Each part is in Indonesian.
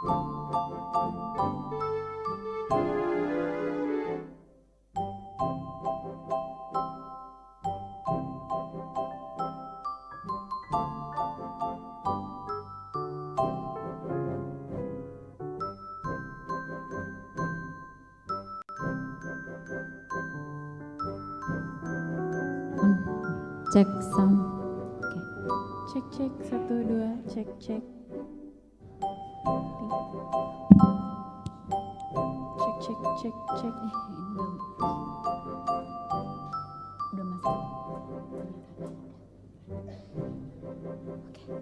Cek sound. Oke. Cek cek 1 2 cek cek. Cek cek cek cek. Ini belum. Udah masuk. Oke.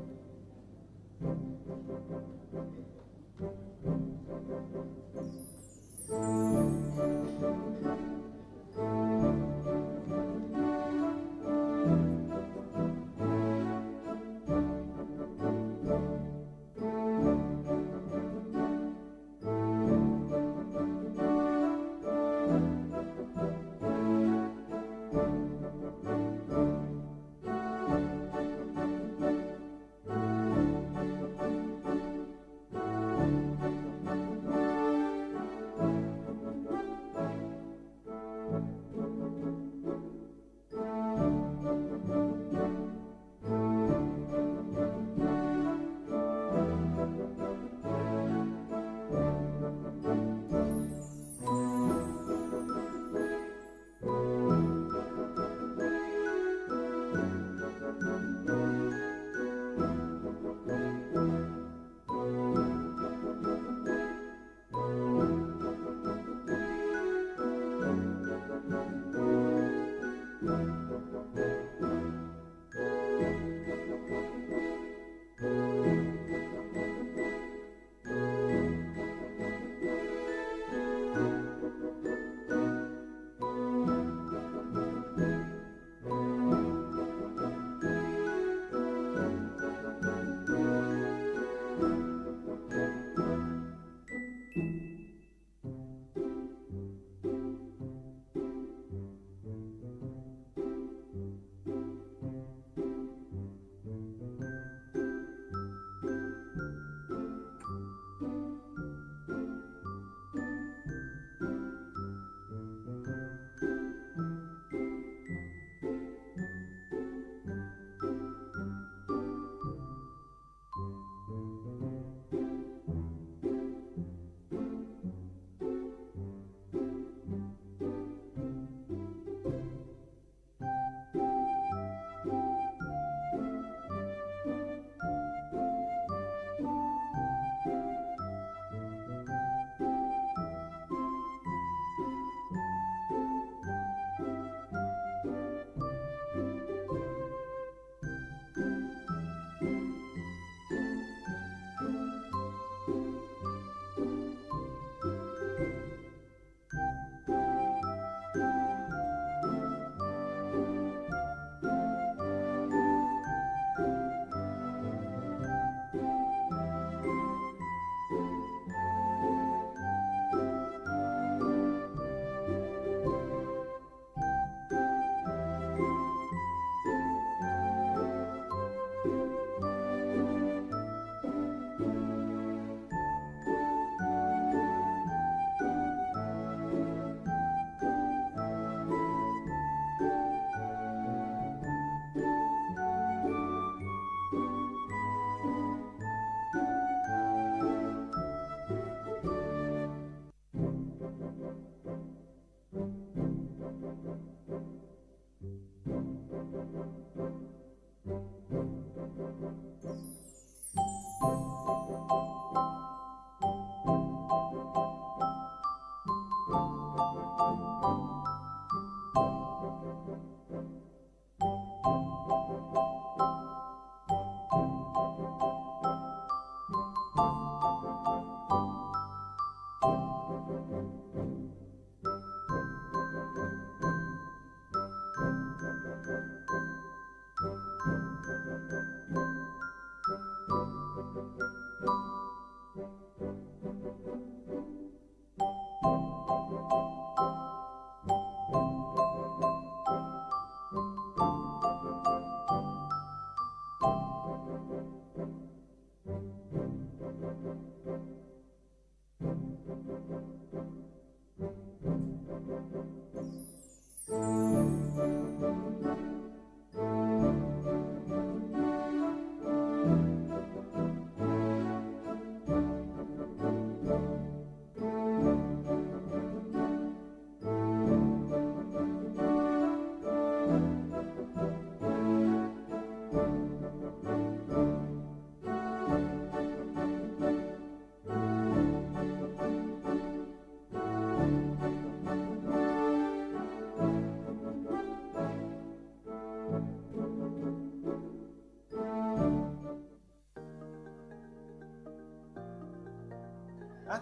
Hah?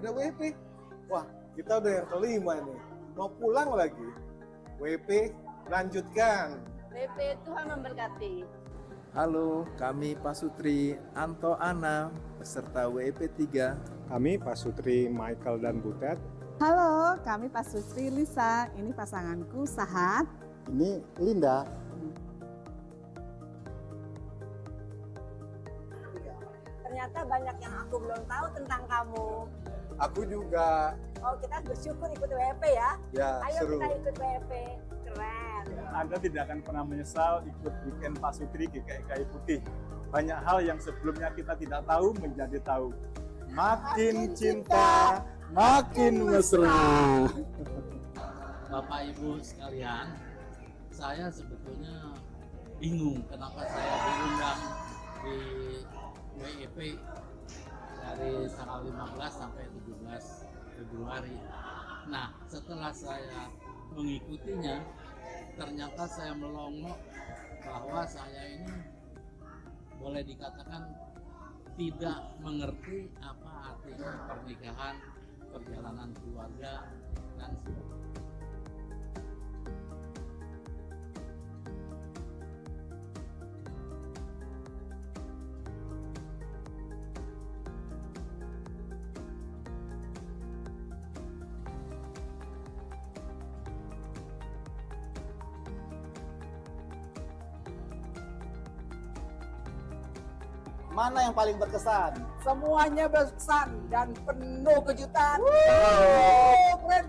Ada WP? Wah, kita udah yang kelima nih. Mau pulang lagi. WP, lanjutkan. WP Tuhan memberkati. Halo, kami Pak Sutri, Anto Ana, peserta WIP 3. Kami Pak Sutri, Michael dan Butet. Halo, kami Pak Sutri Lisa. Ini pasanganku Sahat. Ini Linda. Ternyata banyak yang aku belum tahu tentang kamu. Aku juga. Oh, kita bersyukur ikut WP ya. Ya, Ayo seru. kita ikut WP. Keren. Anda tidak akan pernah menyesal ikut weekend Pak Sutri GKI Putih. Banyak hal yang sebelumnya kita tidak tahu menjadi tahu. Makin cinta, makin mesra. Bapak Ibu sekalian, saya sebetulnya bingung kenapa saya diundang di WIP dari tanggal 15 sampai 17 Februari. Nah, setelah saya mengikutinya, ternyata saya melongo bahwa saya ini boleh dikatakan tidak mengerti apa artinya pernikahan, perjalanan keluarga, dan Mana yang paling berkesan? Semuanya berkesan dan penuh kejutan. Keren.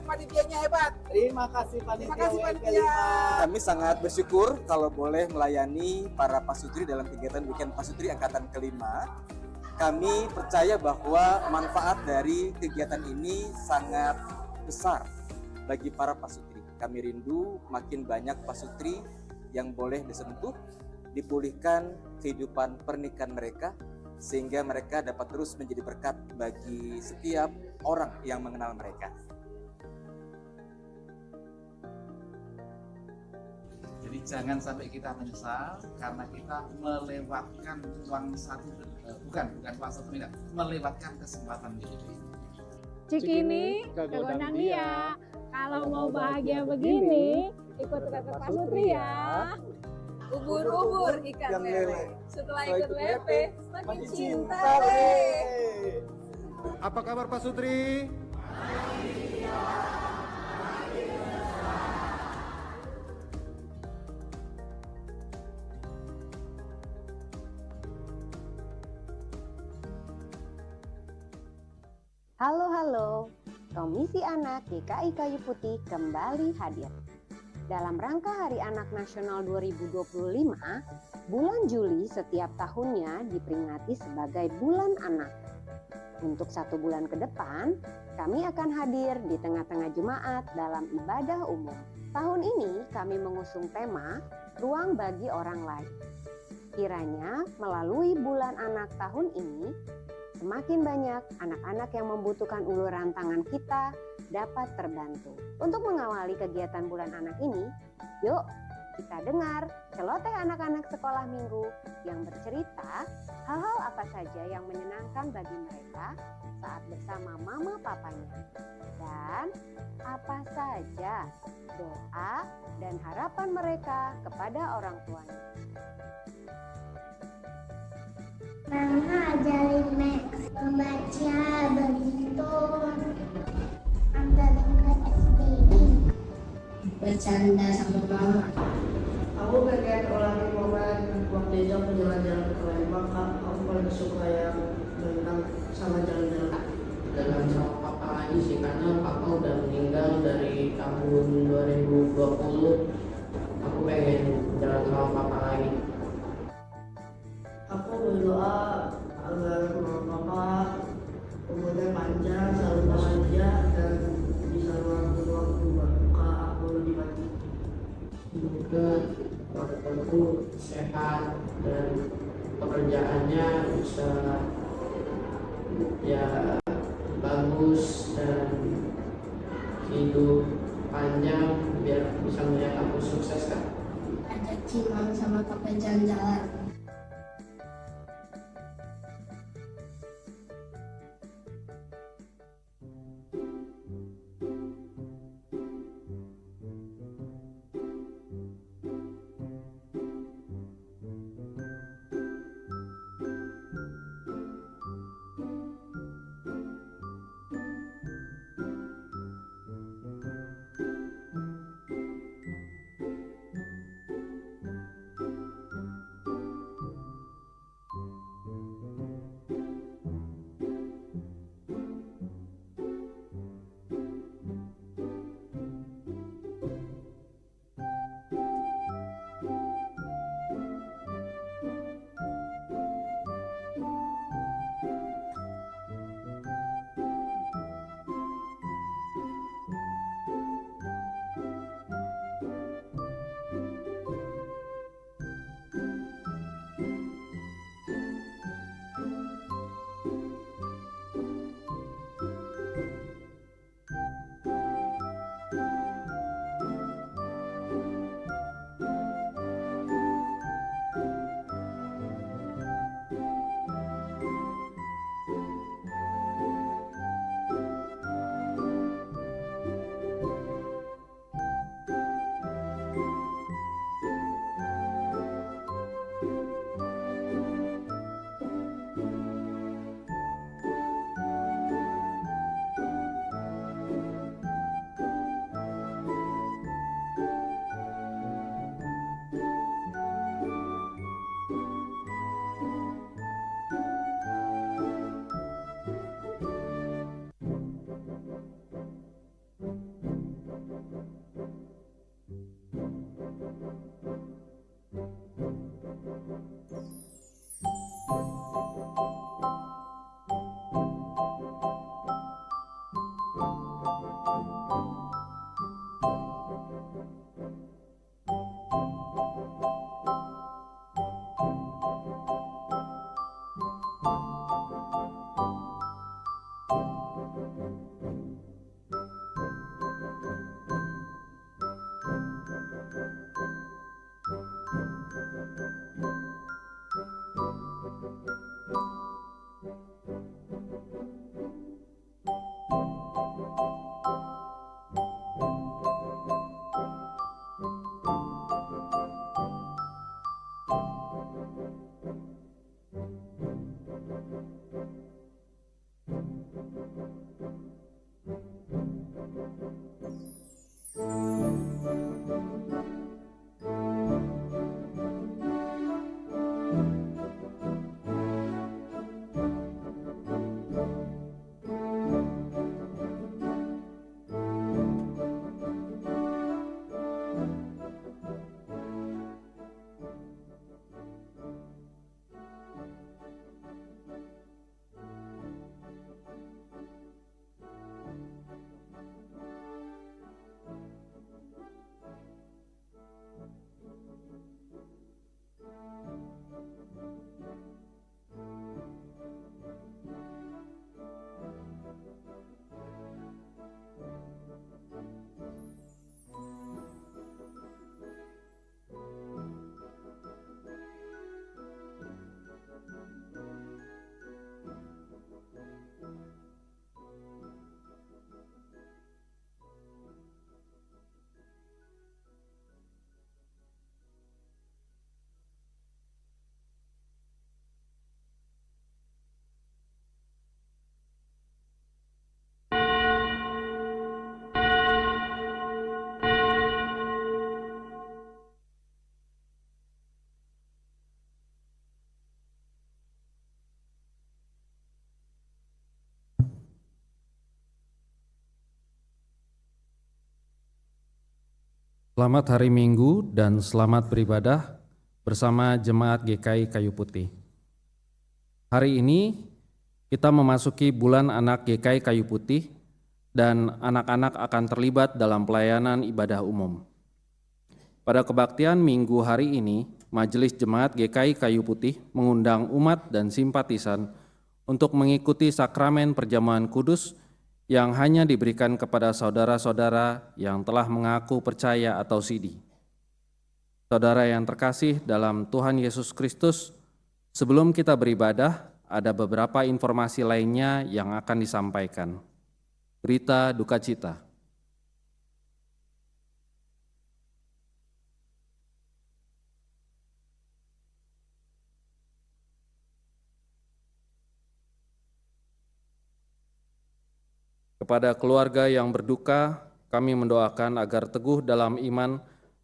Panitianya hebat. Terima kasih Terima panitia kasih WIP panitia. 5. Kami sangat bersyukur kalau boleh melayani para pasutri dalam kegiatan Weekend Pasutri Angkatan kelima. Kami percaya bahwa manfaat dari kegiatan ini sangat besar bagi para pasutri. Kami rindu makin banyak pasutri yang boleh disentuh, dipulihkan kehidupan pernikahan mereka, sehingga mereka dapat terus menjadi berkat bagi setiap orang yang mengenal mereka. jadi jangan sampai kita menyesal karena kita melewatkan uang satu bukan uang satu miliar, melewatkan kesempatan hidup ini. Cikini, kegodang dia. Kalau mau bahagia begini, ikut WP Pak Sutri ya. Ubur-ubur ikan Ikan lele. lele. Setelah ikut WP, makin cinta lele. lele. Apa kabar Pak Sutri? Halo, Komisi Anak GKI Kayu Putih kembali hadir. Dalam rangka Hari Anak Nasional 2025, bulan Juli setiap tahunnya diperingati sebagai Bulan Anak. Untuk 1 bulan ke depan, kami akan hadir di tengah-tengah jemaat dalam ibadah umum. Tahun ini kami mengusung tema Ruang bagi Orang Lain. Kiranya melalui Bulan Anak tahun ini, semakin banyak anak-anak yang membutuhkan uluran tangan kita dapat terbantu. Untuk mengawali kegiatan Bulan Anak ini, yuk kita dengar celoteh anak-anak sekolah minggu yang bercerita hal-hal apa saja yang menyenangkan bagi mereka saat bersama mama papanya. Dan apa saja doa dan harapan mereka kepada orang tuanya. Mama ajarin Max membaca, berhitung, antarin ke SD. Bercanda sama mama. Aku pengen ulangin momen waktu itu aku jalan-jalan ke Lembang, Kak. Aku paling suka yang berenang sama jalan-jalan. Dengan sama papa lagi sih, karena papa udah meninggal dari tahun 2020. Aku pengen jalan sama papa lagi. Aku berdoa agar mama papa umurnya panjang, selalu bahagia, dan bisa meluangkan waktu berbuka aku lebih banyak. Semoga aku sehat dan pekerjaannya bisa ya bagus dan hidup panjang biar bisa melihat aku sukses, Kak. Ajak Cimang sama papa jalan-jalan. Selamat hari Minggu dan selamat beribadah bersama Jemaat GKI Kayu Putih. Hari ini kita memasuki bulan anak GKI Kayu Putih dan anak-anak akan terlibat dalam pelayanan ibadah umum. Pada kebaktian Minggu hari ini, Majelis Jemaat GKI Kayu Putih mengundang umat dan simpatisan untuk mengikuti sakramen perjamuan kudus yang hanya diberikan kepada saudara-saudara yang telah mengaku percaya atau sidi. Saudara yang terkasih dalam Tuhan Yesus Kristus, sebelum kita beribadah, ada beberapa informasi lainnya yang akan disampaikan. Berita duka cita. Kepada keluarga yang berduka, kami mendoakan agar teguh dalam iman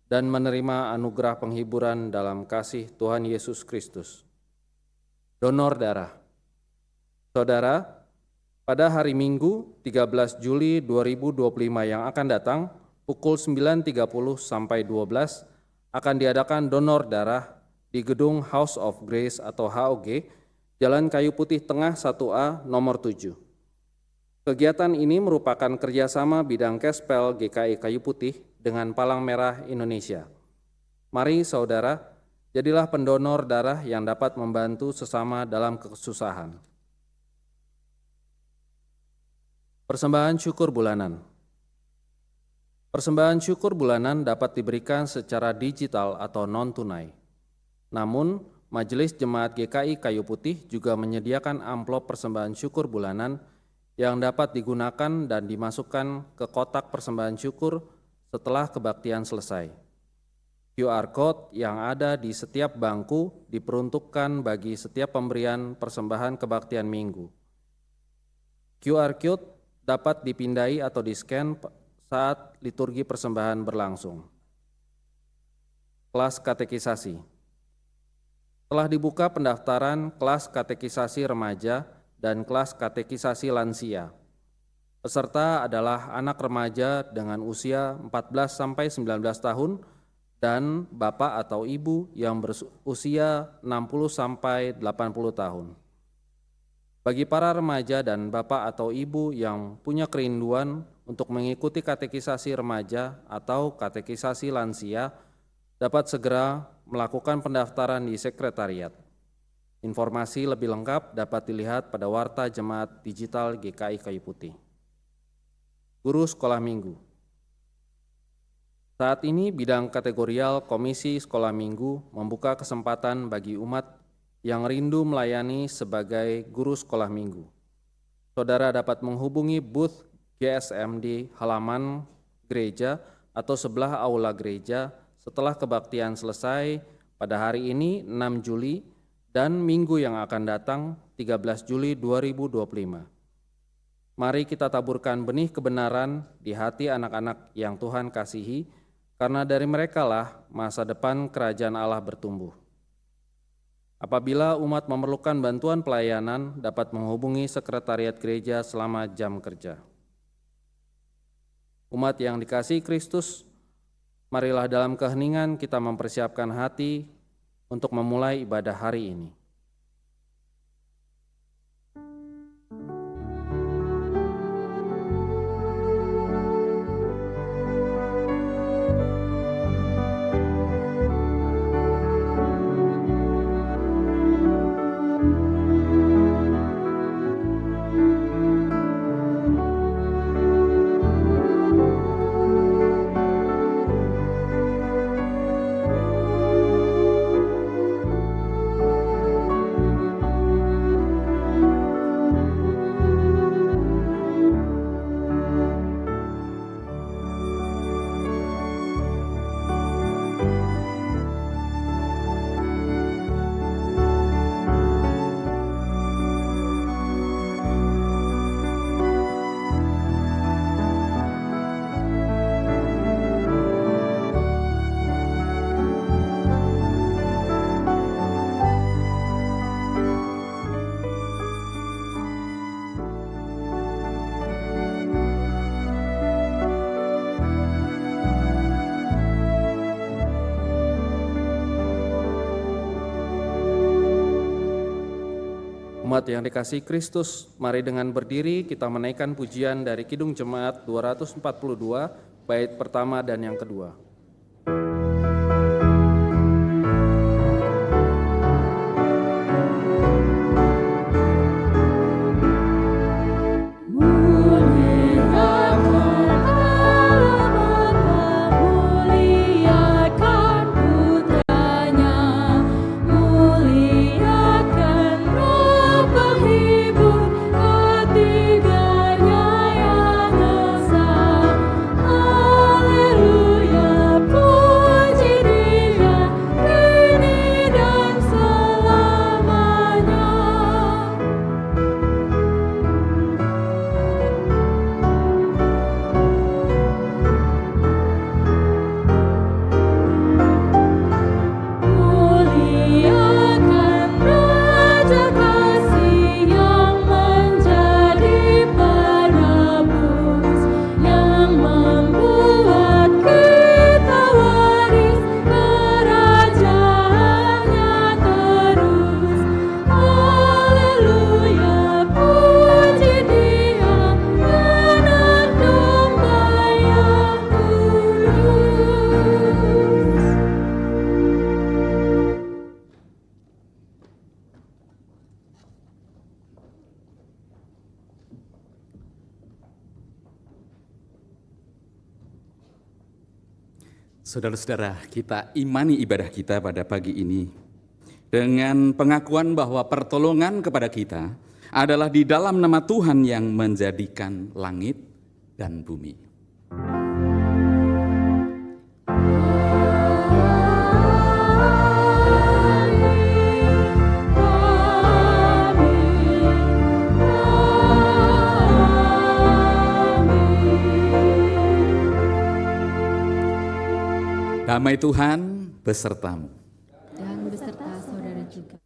dan menerima anugerah penghiburan dalam kasih Tuhan Yesus Kristus. Donor darah. Saudara, pada hari Minggu 13 Juli 2025 yang akan datang, pukul 9.30 sampai 12, akan diadakan donor darah di gedung House of Grace atau HOG, Jalan Kayu Putih Tengah 1A nomor 7. Kegiatan ini merupakan kerjasama bidang Kespel GKI Kayu Putih dengan Palang Merah Indonesia. Mari saudara, jadilah pendonor darah yang dapat membantu sesama dalam kesusahan. Persembahan syukur bulanan. Persembahan syukur bulanan dapat diberikan secara digital atau non-tunai. Namun, Majelis Jemaat GKI Kayu Putih juga menyediakan amplop persembahan syukur bulanan yang dapat digunakan dan dimasukkan ke kotak persembahan syukur setelah kebaktian selesai. QR Code yang ada di setiap bangku diperuntukkan bagi setiap pemberian persembahan kebaktian minggu. QR Code dapat dipindai atau di-scan saat liturgi persembahan berlangsung. Kelas katekisasi. Telah dibuka pendaftaran kelas katekisasi remaja dan kelas katekisasi lansia. Peserta adalah anak remaja dengan usia 14-19 tahun dan bapak atau ibu yang berusia 60-80 tahun. Bagi para remaja dan bapak atau ibu yang punya kerinduan untuk mengikuti katekisasi remaja atau katekisasi lansia, dapat segera melakukan pendaftaran di sekretariat. Informasi lebih lengkap dapat dilihat pada Warta Jemaat Digital GKI Kayu Putih. Guru Sekolah Minggu. Saat ini bidang kategorial Komisi Sekolah Minggu membuka kesempatan bagi umat yang rindu melayani sebagai guru sekolah minggu. Saudara dapat menghubungi booth GSM di halaman gereja atau sebelah aula gereja setelah kebaktian selesai pada hari ini 6 Juli dan minggu yang akan datang 13 Juli 2025. Mari kita taburkan benih kebenaran di hati anak-anak yang Tuhan kasihi, karena dari merekalah masa depan kerajaan Allah bertumbuh. Apabila umat memerlukan bantuan pelayanan, dapat menghubungi sekretariat gereja selama jam kerja. Umat yang dikasihi Kristus, marilah dalam keheningan kita mempersiapkan hati untuk memulai ibadah hari ini. Umat yang dikasihi Kristus, mari dengan berdiri kita menaikkan pujian dari Kidung Jemaat 242, bait pertama dan yang kedua. Saudara-saudara, kita imani ibadah kita pada pagi ini dengan pengakuan bahwa pertolongan kepada kita adalah di dalam nama Tuhan yang menjadikan langit dan bumi. Damai Tuhan besertamu. Dan beserta saudara juga.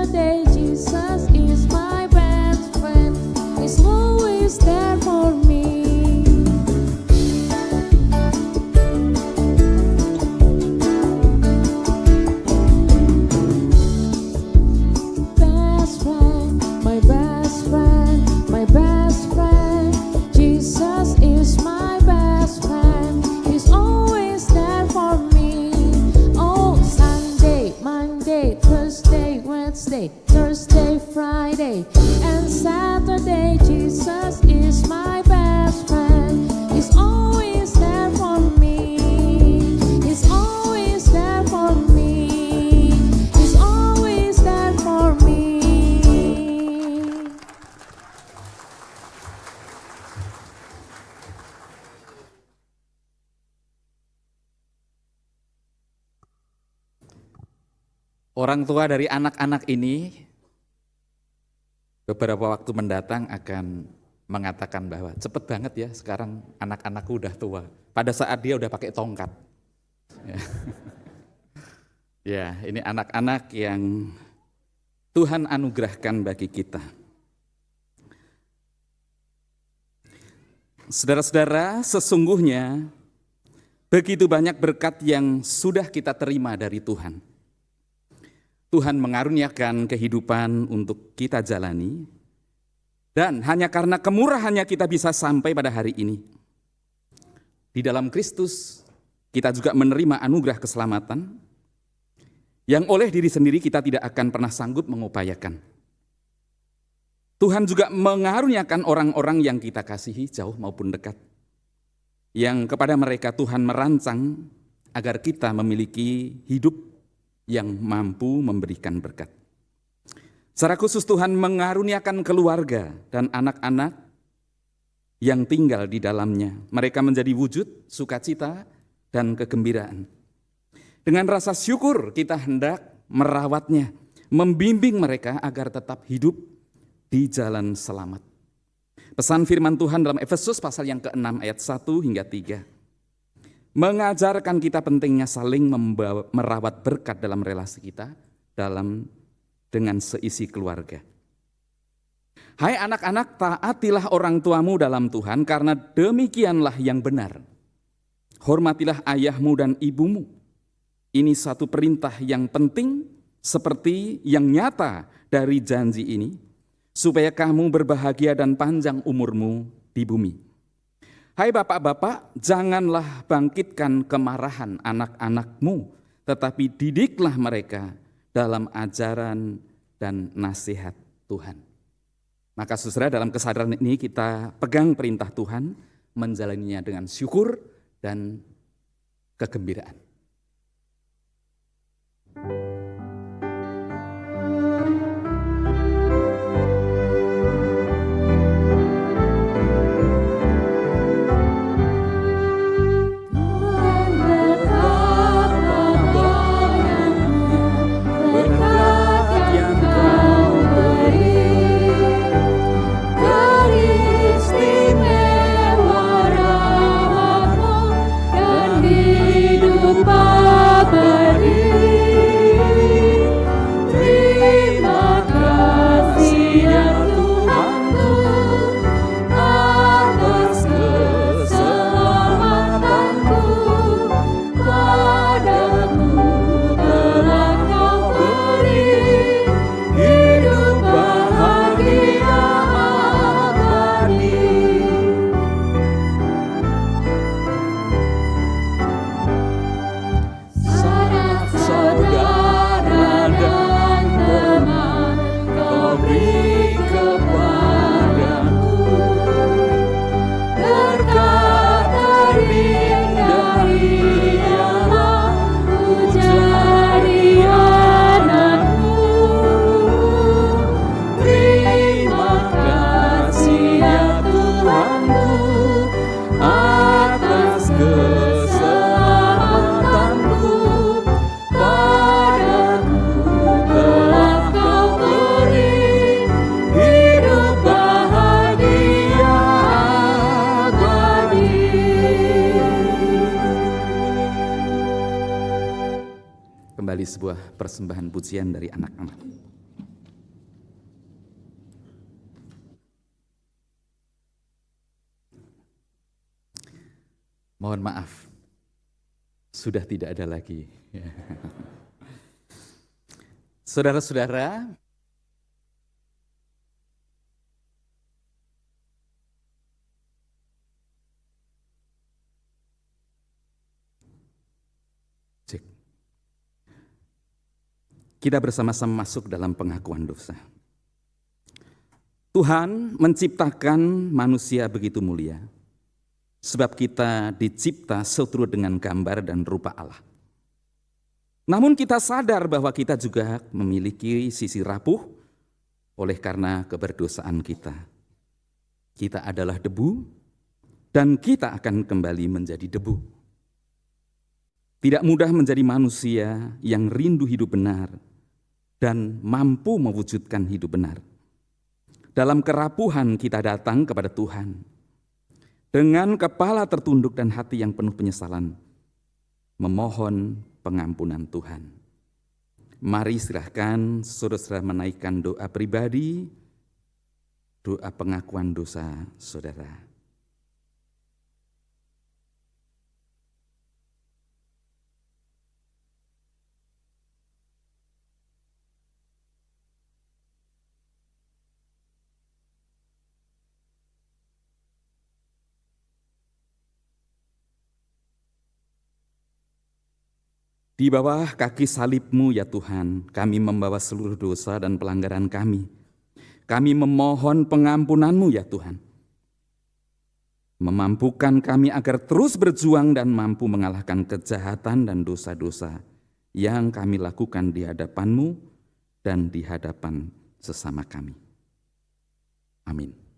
Saturday, Jesus is my best friend. He's always there for me. Best friend, my best friend, my best friend. Jesus is my best friend. He's always there for me. Oh, Sunday, Monday, Tuesday, Wednesday, Thursday, Friday, and Saturday. Jesus is my best friend. He's always there for me. He's always there for me. He's always there for me. Orang tua dari anak-anak ini beberapa waktu mendatang akan mengatakan bahwa cepet banget ya sekarang anak-anakku udah tua. Pada saat dia udah pakai tongkat. Ya, ini anak-anak yang Tuhan anugerahkan bagi kita. Saudara-saudara, sesungguhnya begitu banyak berkat yang sudah kita terima dari Tuhan. Tuhan mengaruniakan kehidupan untuk kita jalani, dan hanya karena kemurahannya kita bisa sampai pada hari ini. Di dalam Kristus kita juga menerima anugerah keselamatan yang oleh diri sendiri kita tidak akan pernah sanggup mengupayakan. Tuhan juga mengaruniakan orang-orang yang kita kasihi jauh maupun dekat, yang kepada mereka Tuhan merancang agar kita memiliki hidup yang mampu memberikan berkat. Secara khusus Tuhan mengaruniakan keluarga dan anak-anak yang tinggal di dalamnya. Mereka menjadi wujud sukacita dan kegembiraan. Dengan rasa syukur kita hendak merawatnya, membimbing mereka agar tetap hidup di jalan selamat. Pesan firman Tuhan dalam Efesus pasal yang ke-6 ayat 1 hingga 3. Mengajarkan kita pentingnya saling merawat berkat dalam relasi kita dengan seisi keluarga. Hai anak-anak, taatilah orang tuamu dalam Tuhan, karena demikianlah yang benar. Hormatilah ayahmu dan ibumu. Ini satu perintah yang penting seperti yang nyata dari janji ini, supaya kamu berbahagia dan panjang umurmu di bumi. Hai bapak-bapak, janganlah bangkitkan kemarahan anak-anakmu, tetapi didiklah mereka dalam ajaran dan nasihat Tuhan. Maka saudara, dalam kesadaran ini kita pegang perintah Tuhan, menjalaninya dengan syukur dan kegembiraan. Kembali sebuah persembahan pujian dari anak-anak. Mohon maaf, sudah tidak ada lagi. Saudara-saudara, kita bersama-sama masuk dalam pengakuan dosa. Tuhan menciptakan manusia begitu mulia, sebab kita dicipta seturut dengan gambar dan rupa Allah. Namun kita sadar bahwa kita juga memiliki sisi rapuh oleh karena keberdosaan kita. Kita adalah debu dan kita akan kembali menjadi debu. Tidak mudah menjadi manusia yang rindu hidup benar dan mampu mewujudkan hidup benar. Dalam kerapuhan kita datang kepada Tuhan dengan kepala tertunduk dan hati yang penuh penyesalan, memohon pengampunan Tuhan. Mari silahkan saudara-saudara menaikkan doa pribadi, doa pengakuan dosa saudara. Di bawah kaki salib-Mu ya Tuhan, kami membawa seluruh dosa dan pelanggaran kami. Kami memohon pengampunan-Mu ya Tuhan. Memampukan kami agar terus berjuang dan mampu mengalahkan kejahatan dan dosa-dosa yang kami lakukan di hadapan-Mu dan di hadapan sesama kami. Amin.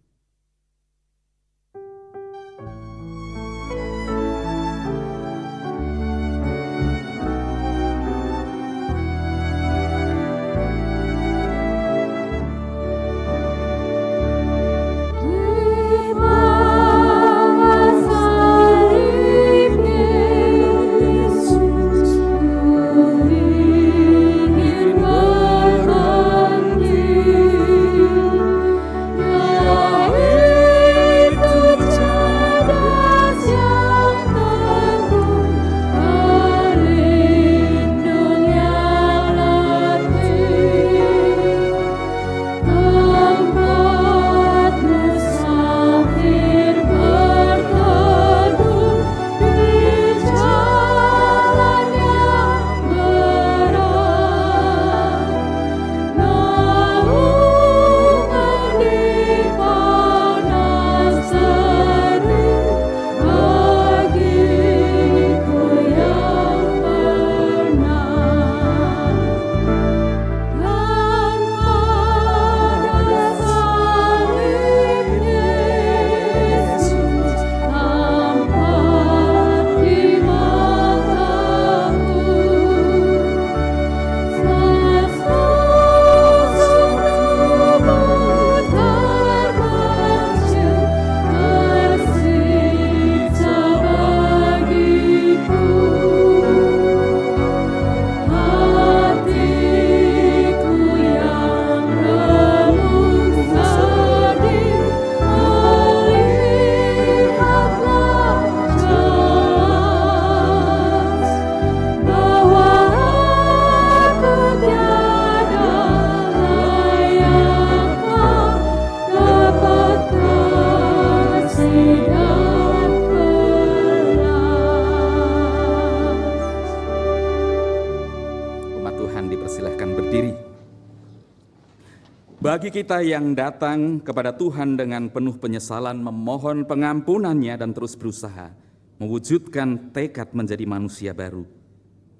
Bagi kita yang datang kepada Tuhan dengan penuh penyesalan, memohon pengampunannya dan terus berusaha mewujudkan tekad menjadi manusia baru,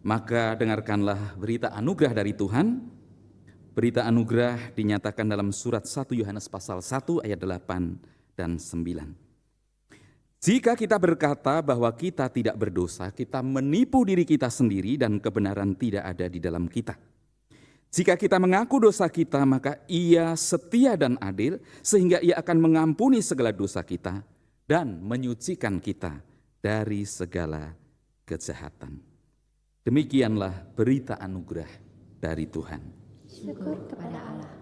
maka dengarkanlah berita anugerah dari Tuhan. Berita anugerah dinyatakan dalam surat 1 Yohanes pasal 1 ayat 8 dan 9. Jika kita berkata bahwa kita tidak berdosa, kita menipu diri kita sendiri dan kebenaran tidak ada di dalam kita. Jika kita mengaku dosa kita, maka Ia setia dan adil, sehingga Ia akan mengampuni segala dosa kita dan menyucikan kita dari segala kejahatan. Demikianlah berita anugerah dari Tuhan. Syukur kepada Allah.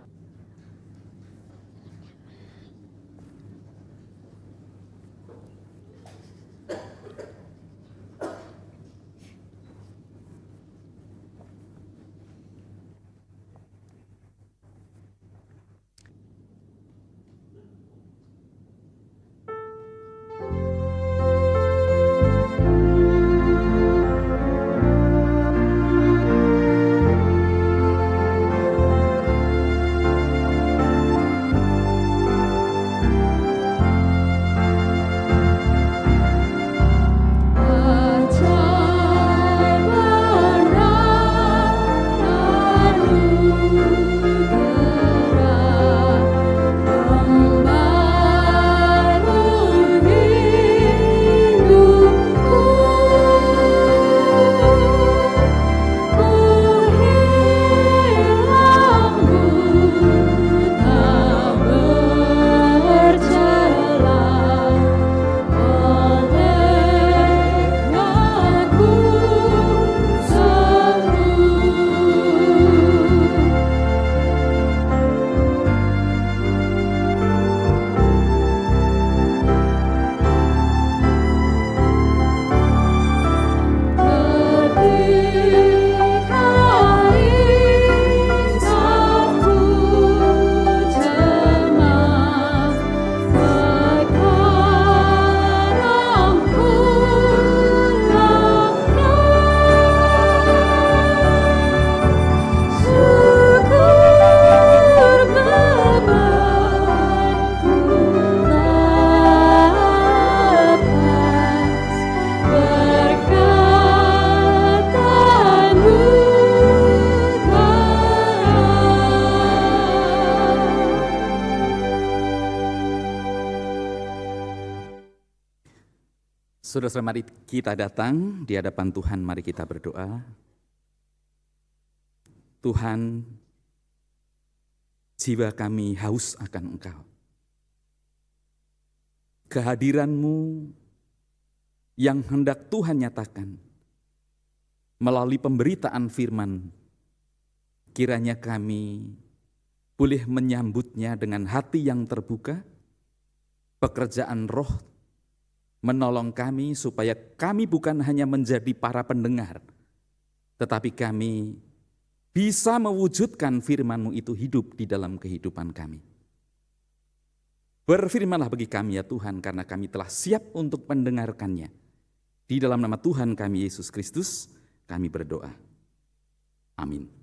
Saudara-saudara, mari kita datang di hadapan Tuhan, mari kita berdoa. Tuhan, jiwa kami haus akan Engkau. Kehadiran-Mu yang hendak Tuhan nyatakan melalui pemberitaan firman, kiranya kami boleh menyambutnya dengan hati yang terbuka, pekerjaan roh menolong kami supaya kami bukan hanya menjadi para pendengar, tetapi kami bisa mewujudkan firman-Mu itu hidup di dalam kehidupan kami. Berfirmanlah bagi kami ya Tuhan, karena kami telah siap untuk mendengarkannya. Di dalam nama Tuhan kami Yesus Kristus, kami berdoa. Amin.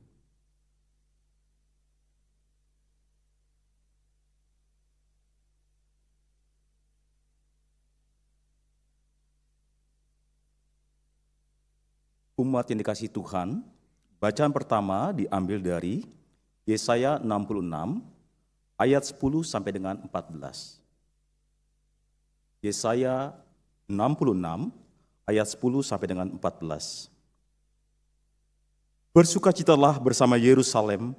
Umat yang dikasihi Tuhan, bacaan pertama diambil dari Yesaya 66 ayat 10 sampai dengan 14. Yesaya 66 ayat 10 sampai dengan 14. Bersukacitalah bersama Yerusalem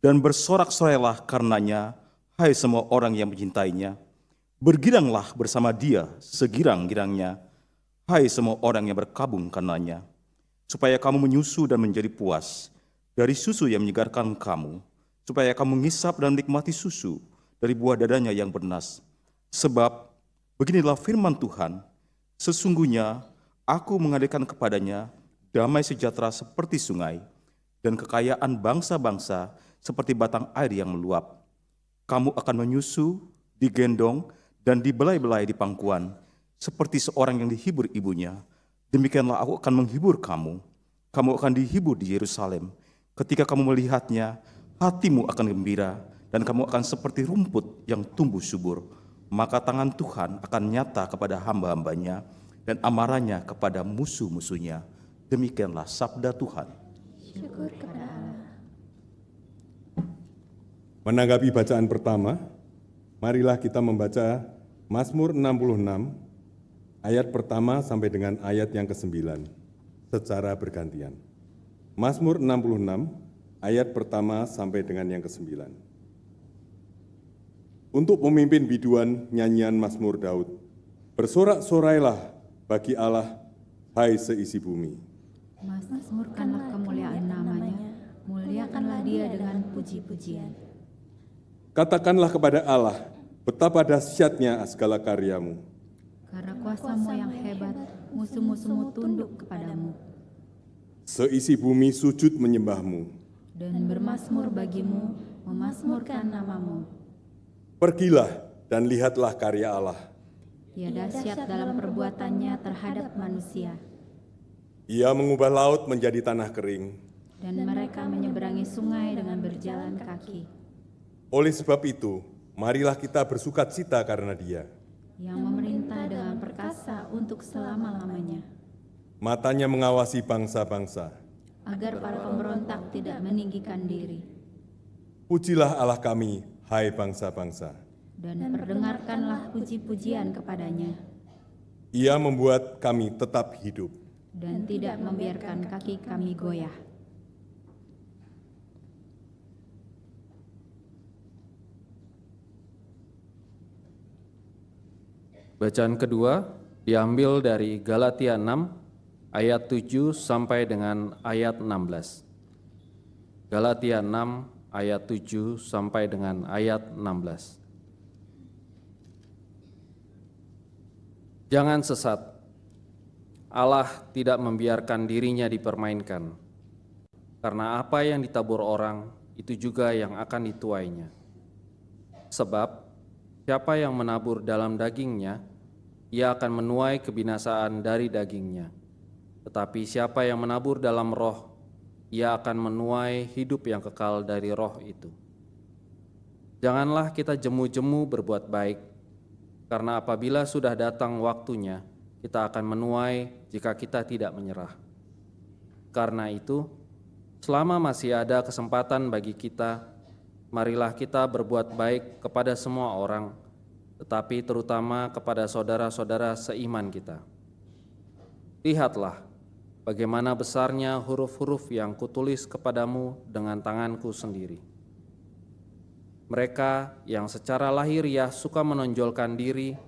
dan bersorak-sorailah karenanya, hai semua orang yang mencintainya. Bergiranglah bersama dia segirang-girangnya, hai semua orang yang berkabung karenanya. Supaya kamu menyusu dan menjadi puas dari susu yang menyegarkan kamu, supaya kamu ngisap dan menikmati susu dari buah dadanya yang bernas. Sebab beginilah firman Tuhan, sesungguhnya aku mengadakan kepadanya damai sejahtera seperti sungai, dan kekayaan bangsa-bangsa seperti batang air yang meluap. Kamu akan menyusu, digendong, dan dibelai-belai di pangkuan, seperti seorang yang dihibur ibunya. Demikianlah aku akan menghibur kamu. Kamu akan dihibur di Yerusalem. Ketika kamu melihatnya, hatimu akan gembira, dan kamu akan seperti rumput yang tumbuh subur. Maka tangan Tuhan akan nyata kepada hamba-hambanya, dan amarahnya kepada musuh-musuhnya. Demikianlah sabda Tuhan. Syukur kepada Allah. Menanggapi bacaan pertama, marilah kita membaca Mazmur 66, ayat pertama sampai dengan ayat yang ke-9, secara bergantian. Mazmur 66, ayat pertama sampai dengan yang ke-9. Untuk pemimpin biduan nyanyian Mazmur Daud, bersorak-sorailah bagi Allah, hai seisi bumi. Mazmurkanlah kemuliaan namanya, muliakanlah dia dengan puji-pujian. Katakanlah kepada Allah, betapa dahsyatnya segala karyamu. Karena kuasa-Mu yang hebat, musuh-musuhmu tunduk kepadamu. Seisi bumi sujud menyembah-Mu. Dan bermasmur bagimu, memasmurkan nama-Mu. Pergilah dan lihatlah karya Allah. Ia dahsyat dalam perbuatannya terhadap manusia. Ia mengubah laut menjadi tanah kering. Dan mereka menyeberangi sungai dengan berjalan kaki. Oleh sebab itu, marilah kita bersukacita karena Dia. Yang memerintah dengan perkasa untuk selama-lamanya. Matanya mengawasi bangsa-bangsa. Agar para pemberontak tidak meninggikan diri. Pujilah Allah kami, hai bangsa-bangsa. Dan perdengarkanlah puji-pujian kepadanya. Ia membuat kami tetap hidup. Dan tidak membiarkan kaki kami goyah. Bacaan kedua diambil dari Galatia 6 ayat 7 sampai dengan ayat 16. Galatia 6 ayat 7 sampai dengan ayat 16. Jangan sesat. Allah tidak membiarkan dirinya dipermainkan. Karena apa yang ditabur orang, itu juga yang akan dituainya. Sebab siapa yang menabur dalam dagingnya, ia akan menuai kebinasaan dari dagingnya. Tetapi siapa yang menabur dalam roh, ia akan menuai hidup yang kekal dari roh itu. Janganlah kita jemu-jemu berbuat baik, karena apabila sudah datang waktunya, kita akan menuai jika kita tidak menyerah. Karena itu, selama masih ada kesempatan bagi kita, marilah kita berbuat baik kepada semua orang, tetapi terutama kepada saudara-saudara seiman kita. Lihatlah bagaimana besarnya huruf-huruf yang kutulis kepadamu dengan tanganku sendiri. Mereka yang secara lahiriah suka menonjolkan diri,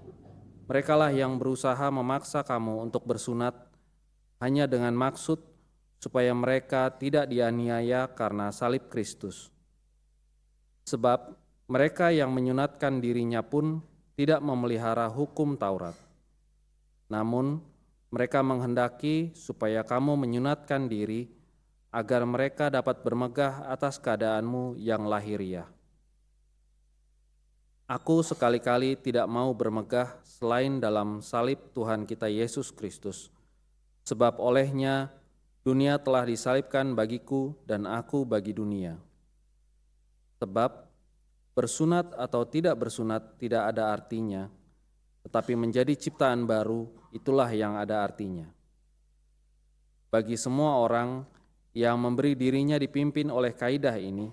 merekalah yang berusaha memaksa kamu untuk bersunat hanya dengan maksud supaya mereka tidak dianiaya karena salib Kristus. Sebab mereka yang menyunatkan dirinya pun tidak memelihara hukum Taurat. Namun mereka menghendaki supaya kamu menyunatkan diri agar mereka dapat bermegah atas keadaanmu yang lahiriah. Aku sekali-kali tidak mau bermegah selain dalam salib Tuhan kita Yesus Kristus, sebab olehnya dunia telah disalibkan bagiku dan aku bagi dunia. Sebab bersunat atau tidak bersunat tidak ada artinya, tetapi menjadi ciptaan baru itulah yang ada artinya. Bagi semua orang yang memberi dirinya dipimpin oleh kaidah ini,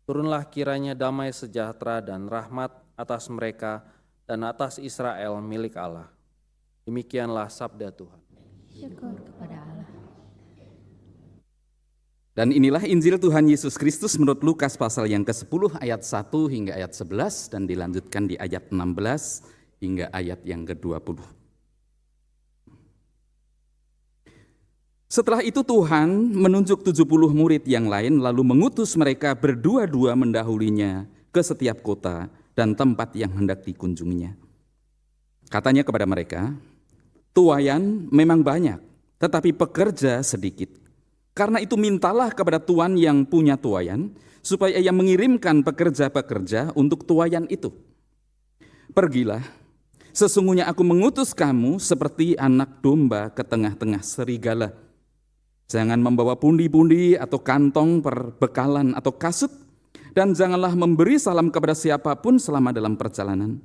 turunlah kiranya damai sejahtera dan rahmat atas mereka dan atas Israel milik Allah. Demikianlah sabda Tuhan. Syukur kepada Allah. Dan inilah Injil Tuhan Yesus Kristus menurut Lukas pasal yang ke-10 ayat 1 hingga ayat 11 dan dilanjutkan di ayat 16 hingga ayat yang ke-20. Setelah itu Tuhan menunjuk 70 murid yang lain lalu mengutus mereka berdua-dua mendahulinya ke setiap kota dan tempat yang hendak dikunjunginya. Katanya kepada mereka, "Tuayan memang banyak, tetapi pekerja sedikit. Karena itu mintalah kepada Tuan yang punya tuayan, supaya ia mengirimkan pekerja-pekerja untuk tuayan itu. Pergilah, sesungguhnya aku mengutus kamu seperti anak domba ke tengah-tengah serigala. Jangan membawa pundi-pundi atau kantong perbekalan atau kasut, dan janganlah memberi salam kepada siapapun selama dalam perjalanan.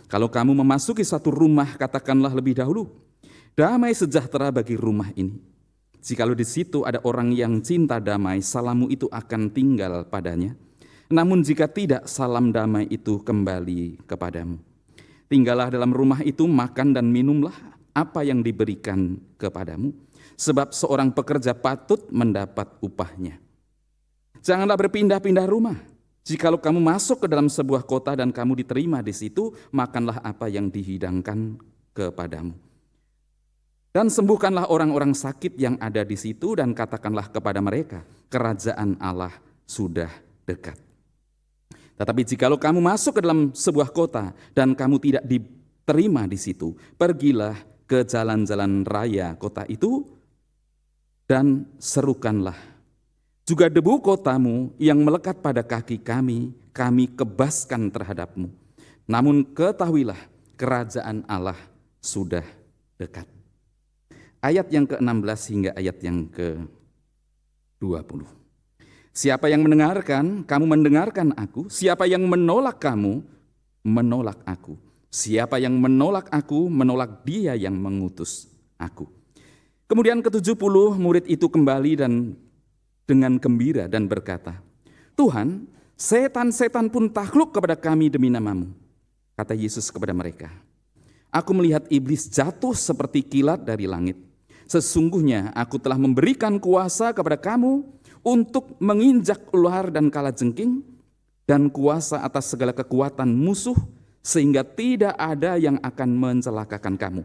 Kalau kamu memasuki satu rumah, katakanlah lebih dahulu, damai sejahtera bagi rumah ini. Jikalau di situ ada orang yang cinta damai, salammu itu akan tinggal padanya. Namun jika tidak, salam damai itu kembali kepadamu. Tinggallah dalam rumah itu, makan dan minumlah apa yang diberikan kepadamu, sebab seorang pekerja patut mendapat upahnya. Janganlah berpindah-pindah rumah. Jikalau kamu masuk ke dalam sebuah kota dan kamu diterima di situ, makanlah apa yang dihidangkan kepadamu. Dan sembuhkanlah orang-orang sakit yang ada di situ dan katakanlah kepada mereka, kerajaan Allah sudah dekat. Tetapi jikalau kamu masuk ke dalam sebuah kota dan kamu tidak diterima di situ, pergilah ke jalan-jalan raya kota itu dan serukanlah, juga debu kotamu yang melekat pada kaki kami kebaskan terhadapmu. Namun ketahuilah, kerajaan Allah sudah dekat." Ayat yang ke-16 hingga ayat yang ke-20. Siapa yang mendengarkan, kamu mendengarkan aku. Siapa yang menolak kamu, menolak aku. Siapa yang menolak aku, menolak dia yang mengutus aku. Kemudian ke-70 murid itu kembali dan dengan gembira dan berkata, "Tuhan, setan-setan pun takluk kepada kami demi namamu." Kata Yesus kepada mereka, "Aku melihat iblis jatuh seperti kilat dari langit. Sesungguhnya aku telah memberikan kuasa kepada kamu untuk menginjak ular dan kalajengking dan kuasa atas segala kekuatan musuh, sehingga tidak ada yang akan mencelakakan kamu.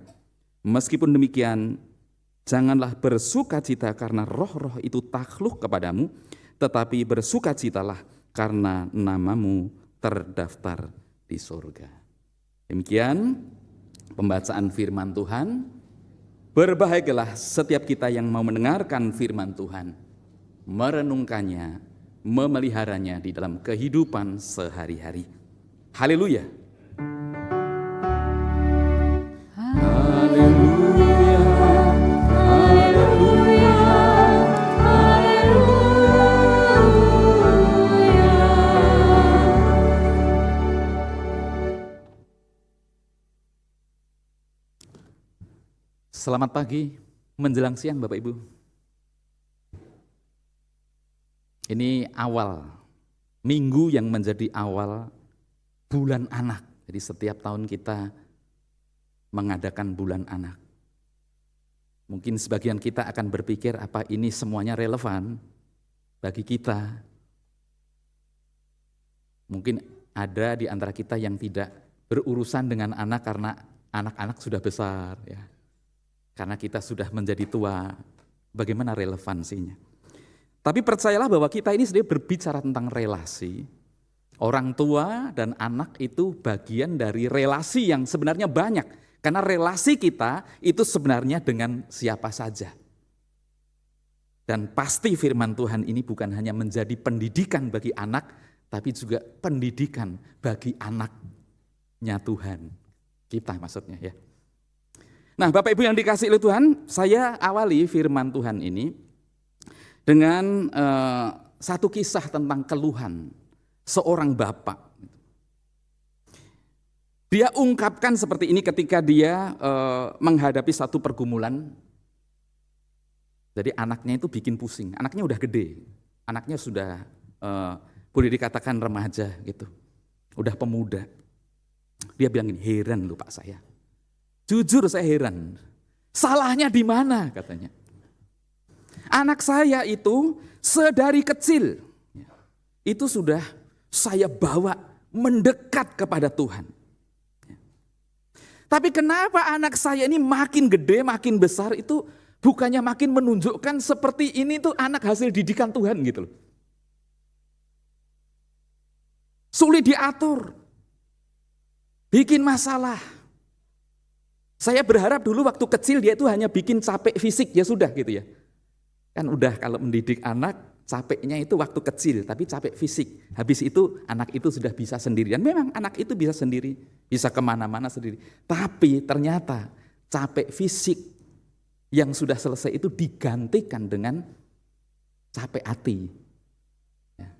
Meskipun demikian, janganlah bersukacita karena roh-roh itu takluk kepadamu, tetapi bersukacitalah karena namamu terdaftar di surga." Demikian pembacaan firman Tuhan. Berbahagialah setiap kita yang mau mendengarkan firman Tuhan, merenungkannya, memeliharanya di dalam kehidupan sehari-hari. Haleluya. Haleluya. Haleluya. Selamat pagi, menjelang siang Bapak Ibu. Ini awal minggu yang menjadi awal bulan anak. Jadi setiap tahun kita mengadakan bulan anak. Mungkin sebagian kita akan berpikir apa ini semuanya relevan bagi kita. Mungkin ada di antara kita yang tidak berurusan dengan anak karena anak-anak sudah besar, ya. Karena kita sudah menjadi tua. Bagaimana relevansinya? Tapi percayalah bahwa kita ini sendiri berbicara tentang relasi. Orang tua dan anak itu bagian dari relasi yang sebenarnya banyak. Karena relasi kita itu sebenarnya dengan siapa saja. Dan pasti firman Tuhan ini bukan hanya menjadi pendidikan bagi anak, tapi juga pendidikan bagi anaknya Tuhan. Kita maksudnya ya. Nah Bapak Ibu yang dikasihi oleh Tuhan, saya awali firman Tuhan ini dengan satu kisah tentang keluhan seorang bapak. Dia ungkapkan seperti ini ketika dia menghadapi satu pergumulan. Jadi anaknya itu bikin pusing, anaknya udah gede, anaknya sudah boleh dikatakan remaja gitu, udah pemuda. Dia bilang gini, heran loh Pak saya, jujur saya heran, salahnya di mana katanya. Anak saya itu sedari kecil, itu sudah saya bawa mendekat kepada Tuhan. Tapi kenapa anak saya ini makin gede, makin besar itu bukannya makin menunjukkan seperti ini tuh anak hasil didikan Tuhan gitu loh. Sulit diatur, bikin masalah. Saya berharap dulu waktu kecil dia itu hanya bikin capek fisik, ya sudah gitu ya. Kan udah kalau mendidik anak, capeknya itu waktu kecil, tapi capek fisik. Habis itu anak itu sudah bisa sendiri. Dan memang anak itu bisa sendiri, bisa kemana-mana sendiri. Tapi ternyata capek fisik yang sudah selesai itu digantikan dengan capek hati. Ya.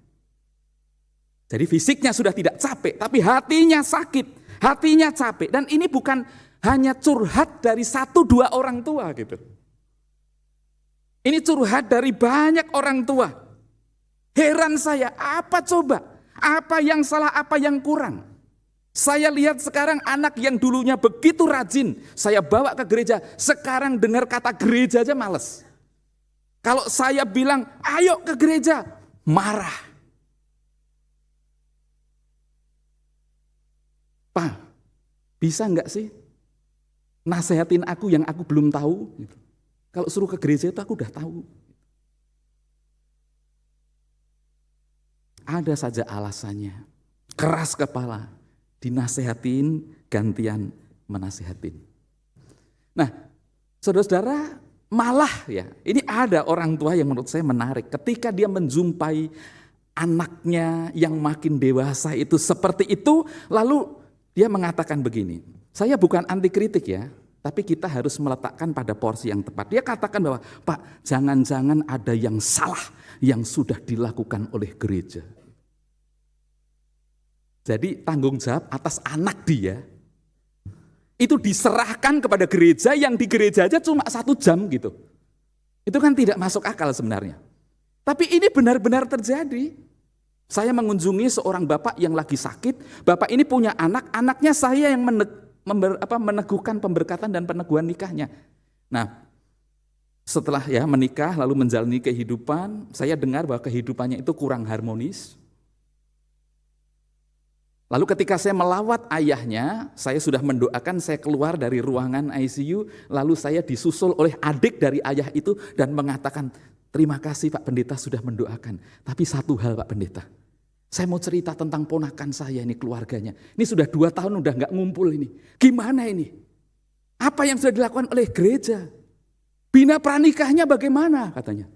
Jadi fisiknya sudah tidak capek, tapi hatinya sakit, hatinya capek. Dan ini bukan hanya curhat dari 1-2 orang tua gitu. Ini curhat dari banyak orang tua. Heran saya, apa coba? Apa yang salah, apa yang kurang? Saya lihat sekarang anak yang dulunya begitu rajin, saya bawa ke gereja, sekarang dengar kata gereja aja males. Kalau saya bilang, ayo ke gereja, marah. Pak, bisa enggak sih nasehatin aku yang aku belum tahu? Kalau suruh ke gereja itu aku udah tahu. Ada saja alasannya. Keras kepala, dinasehatin, gantian menasehatin. Nah, saudara-saudara, malah ya, ini ada orang tua yang menurut saya menarik. Ketika dia menjumpai anaknya yang makin dewasa itu seperti itu, lalu dia mengatakan begini, saya bukan anti kritik ya, tapi kita harus meletakkan pada porsi yang tepat. Dia katakan bahwa, Pak, jangan-jangan ada yang salah yang sudah dilakukan oleh gereja. Jadi tanggung jawab atas anak dia, itu diserahkan kepada gereja yang di gereja aja cuma 1 jam gitu. Itu kan tidak masuk akal sebenarnya. Tapi ini benar-benar terjadi. Saya mengunjungi seorang bapak yang lagi sakit, bapak ini punya anak, anaknya saya yang meneguhkan pemberkatan dan peneguhan nikahnya. Nah, setelah ya menikah lalu menjalani kehidupan, saya dengar bahwa kehidupannya itu kurang harmonis. Lalu ketika saya melawat ayahnya, saya sudah mendoakan, saya keluar dari ruangan ICU, lalu saya disusul oleh adik dari ayah itu dan mengatakan, terima kasih Pak Pendeta sudah mendoakan. Tapi satu hal Pak Pendeta, saya mau cerita tentang ponakan saya ini, keluarganya. Ini sudah 2 tahun udah nggak ngumpul ini. Gimana ini? Apa yang sudah dilakukan oleh gereja? Bina pranikahnya bagaimana katanya?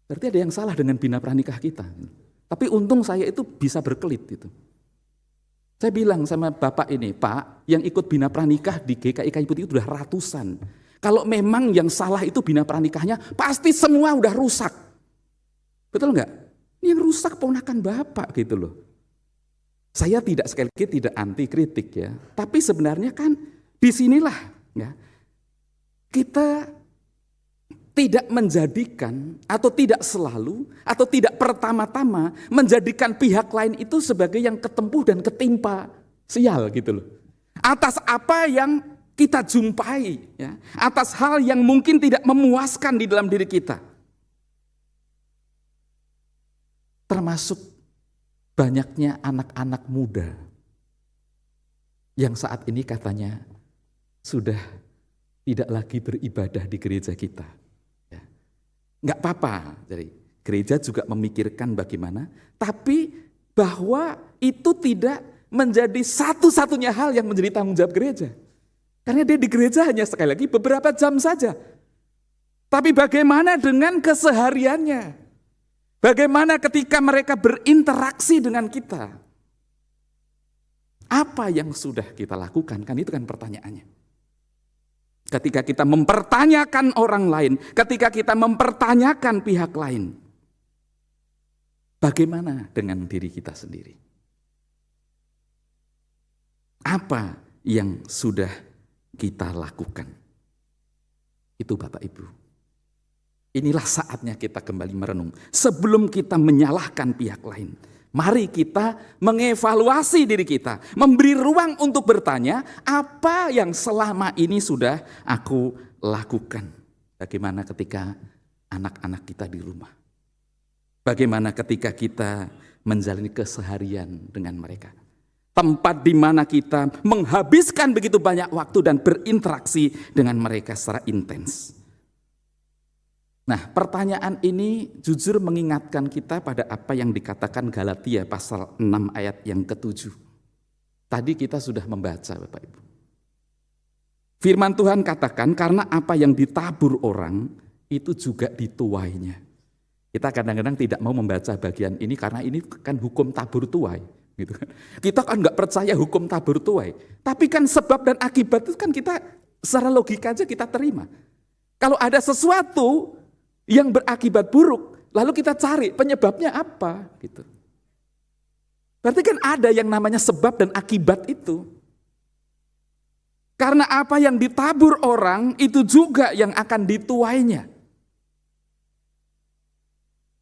Berarti ada yang salah dengan bina pranikah kita. Tapi untung saya itu bisa berkelit itu. Saya bilang sama bapak ini, Pak, yang ikut bina pranikah di GKI Kayu Putih itu udah ratusan. Kalau memang yang salah itu bina pranikahnya, pasti semua udah rusak. Betul nggak? Ini yang rusak ponakan bapak gitu loh. Saya tidak, sekali lagi tidak anti kritik ya, tapi sebenarnya kan disinilah ya, kita tidak menjadikan atau tidak selalu atau tidak pertama-tama menjadikan pihak lain itu sebagai yang ketempuh dan ketimpa sial gitu loh. Atas apa yang kita jumpai, ya, atas hal yang mungkin tidak memuaskan di dalam diri kita. Termasuk banyaknya anak-anak muda yang saat ini katanya sudah tidak lagi beribadah di gereja kita. Ya. Nggak apa-apa, jadi gereja juga memikirkan bagaimana, tapi bahwa itu tidak menjadi satu-satunya hal yang menjadi tanggung jawab gereja. Karena dia di gereja hanya sekali lagi beberapa jam saja. Tapi bagaimana dengan kesehariannya? Bagaimana ketika mereka berinteraksi dengan kita? Apa yang sudah kita lakukan? Kan itu kan pertanyaannya. Ketika kita mempertanyakan orang lain, ketika kita mempertanyakan pihak lain, bagaimana dengan diri kita sendiri? Apa yang sudah kita lakukan? Itu Bapak Ibu. Inilah saatnya kita kembali merenung. Sebelum kita menyalahkan pihak lain, mari kita mengevaluasi diri kita, memberi ruang untuk bertanya, apa yang selama ini sudah aku lakukan? Bagaimana ketika anak-anak kita di rumah? Bagaimana ketika kita menjalani keseharian dengan mereka? Tempat di mana kita menghabiskan begitu banyak waktu dan berinteraksi dengan mereka secara intens. Nah, pertanyaan ini jujur mengingatkan kita pada apa yang dikatakan Galatia pasal 6 ayat yang ke-7. Tadi kita sudah membaca, Bapak Ibu. Firman Tuhan katakan, karena apa yang ditabur orang, itu juga dituainya. Kita kadang-kadang tidak mau membaca bagian ini karena ini kan hukum tabur tuai. Gitu. Kita kan nggak percaya hukum tabur tuai. Tapi kan sebab dan akibat itu kan kita secara logika aja kita terima. Kalau ada sesuatu yang berakibat buruk, lalu kita cari penyebabnya apa, gitu. Berarti kan ada yang namanya sebab dan akibat itu. Karena apa yang ditabur orang, itu juga yang akan dituainya.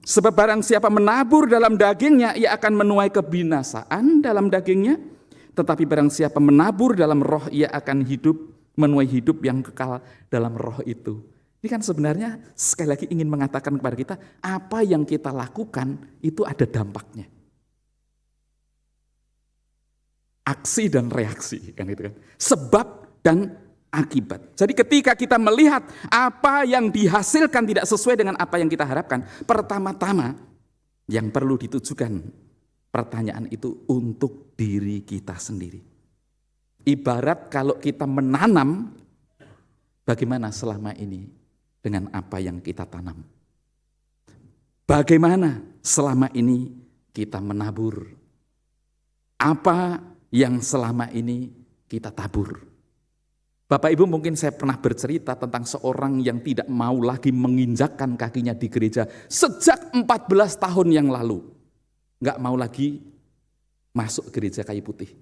Sebab barang siapa menabur dalam dagingnya, ia akan menuai kebinasaan dalam dagingnya. Tetapi barang siapa menabur dalam roh, ia akan menuai hidup yang kekal dalam roh itu. Ini kan sebenarnya sekali lagi ingin mengatakan kepada kita, apa yang kita lakukan itu ada dampaknya. Aksi dan reaksi, kan gitu kan. Sebab dan akibat. Jadi ketika kita melihat apa yang dihasilkan tidak sesuai dengan apa yang kita harapkan, pertama-tama yang perlu ditujukan pertanyaan itu untuk diri kita sendiri. Ibarat kalau kita menanam, bagaimana selama ini dengan apa yang kita tanam? Bagaimana selama ini kita menabur? Apa yang selama ini kita tabur? Bapak Ibu, mungkin saya pernah bercerita tentang seorang yang tidak mau lagi menginjakkan kakinya di gereja sejak 14 tahun yang lalu. Nggak mau lagi masuk gereja Kayu Putih.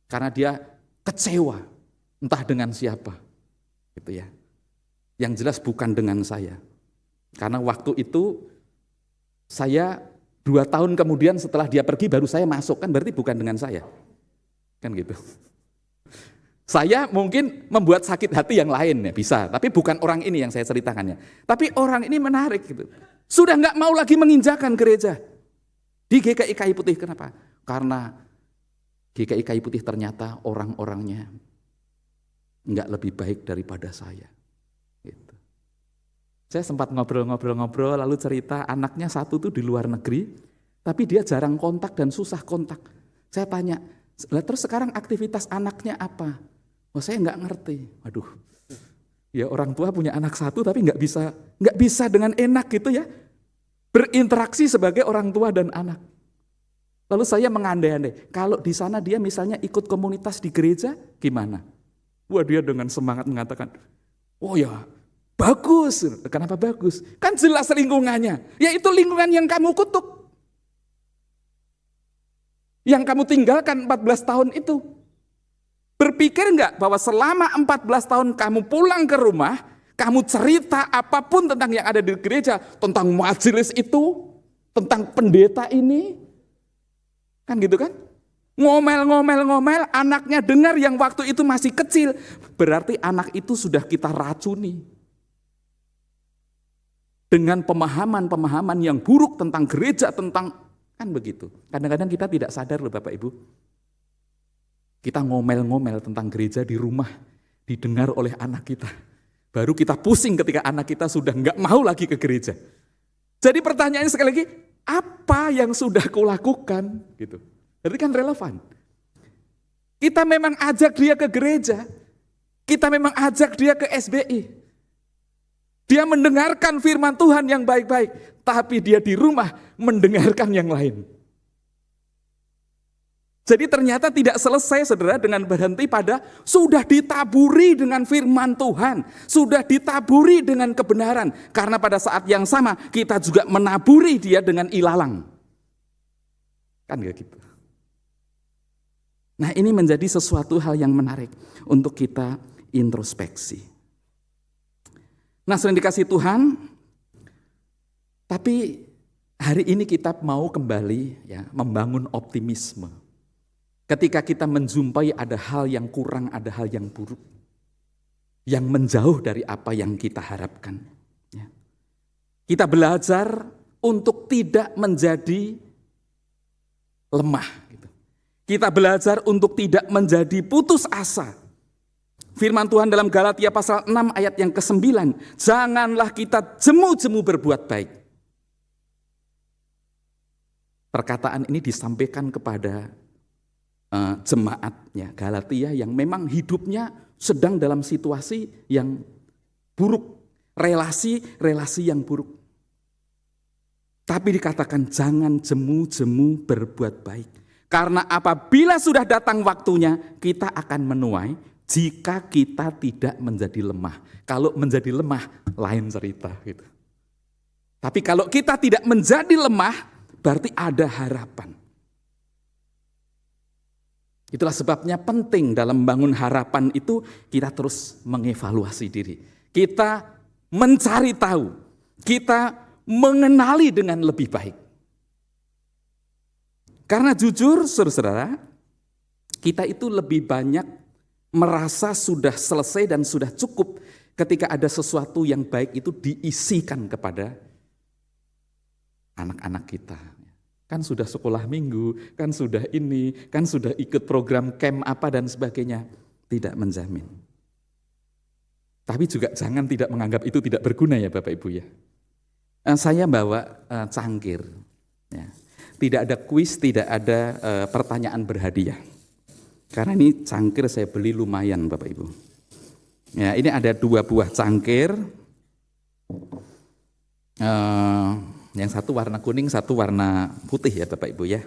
Karena dia kecewa, entah dengan siapa. Gitu ya. Yang jelas bukan dengan saya. Karena waktu itu saya 2 tahun kemudian setelah dia pergi baru saya masuk, kan berarti bukan dengan saya. Kan gitu. Saya mungkin membuat sakit hati yang lain ya bisa, tapi bukan orang ini yang saya ceritakannya. Tapi orang ini menarik gitu. Sudah nggak mau lagi menginjakan gereja di GKI Kayu Putih. Kenapa? Karena GKI Kayu Putih ternyata orang-orangnya nggak lebih baik daripada saya. Gitu. Saya sempat ngobrol-ngobrol lalu cerita anaknya satu tuh di luar negeri, tapi dia jarang kontak dan susah kontak. Saya tanya, terus sekarang aktivitas anaknya apa? Oh, saya nggak ngerti. Waduh, ya orang tua punya anak satu tapi nggak bisa dengan enak gitu ya berinteraksi sebagai orang tua dan anak. Lalu saya mengandai-andai, kalau di sana dia misalnya ikut komunitas di gereja, gimana? Wah, dia dengan semangat mengatakan, oh ya bagus. Kenapa bagus? Kan jelas lingkungannya. Ya itu lingkungan yang kamu kutuk. Yang kamu tinggalkan 14 tahun itu. Berpikir enggak bahwa selama 14 tahun kamu pulang ke rumah, kamu cerita apapun tentang yang ada di gereja, tentang majelis itu, tentang pendeta ini, kan gitu kan? Ngomel, anaknya dengar yang waktu itu masih kecil. Berarti anak itu sudah kita racuni. Dengan pemahaman-pemahaman yang buruk tentang gereja, tentang, kan begitu. Kadang-kadang kita tidak sadar loh Bapak Ibu. Kita ngomel-ngomel tentang gereja di rumah, didengar oleh anak kita. Baru kita pusing ketika anak kita sudah nggak mau lagi ke gereja. Jadi pertanyaannya sekali lagi, apa yang sudah kulakukan? Gitu. Jadi kan relevan. Kita memang ajak dia ke gereja, kita memang ajak dia ke SBI. Dia mendengarkan firman Tuhan yang baik-baik, tapi dia di rumah mendengarkan yang lain. Jadi ternyata tidak selesai saudara dengan berhenti pada sudah ditaburi dengan firman Tuhan, sudah ditaburi dengan kebenaran. Karena pada saat yang sama kita juga menaburi dia dengan ilalang. Kan gak gitu? Nah ini menjadi sesuatu hal yang menarik untuk kita introspeksi. Nah sering dikasih Tuhan, tapi hari ini kita mau kembali ya membangun optimisme. Ketika kita menjumpai ada hal yang kurang, ada hal yang buruk, yang menjauh dari apa yang kita harapkan. Ya. Kita belajar untuk tidak menjadi lemah. Gitu. Kita belajar untuk tidak menjadi putus asa. Firman Tuhan dalam Galatia pasal 6 ayat yang ke-9, janganlah kita jemu-jemu berbuat baik. Perkataan ini disampaikan kepada jemaatnya Galatia yang memang hidupnya sedang dalam situasi yang buruk, relasi yang buruk. Tapi dikatakan jangan jemu-jemu berbuat baik. Karena apabila sudah datang waktunya, kita akan menuai jika kita tidak menjadi lemah. Kalau menjadi lemah, lain cerita gitu. Tapi kalau kita tidak menjadi lemah, berarti ada harapan. Itulah sebabnya penting dalam membangun harapan itu kita terus mengevaluasi diri. Kita mencari tahu, kita mengenali dengan lebih baik. Karena jujur saudara-saudara, kita itu lebih banyak merasa sudah selesai dan sudah cukup ketika ada sesuatu yang baik itu diisikan kepada anak-anak kita. Kan sudah sekolah minggu, kan sudah ini, kan sudah ikut program camp apa dan sebagainya. Tidak menjamin. Tapi juga jangan tidak menganggap itu tidak berguna ya Bapak Ibu ya. Saya bawa cangkir. Ya. Tidak ada kuis, tidak ada pertanyaan berhadiah. Karena ini cangkir saya beli lumayan Bapak Ibu. Ya, ini ada 2 buah cangkir. Yang satu warna kuning, satu warna putih ya Bapak Ibu ya.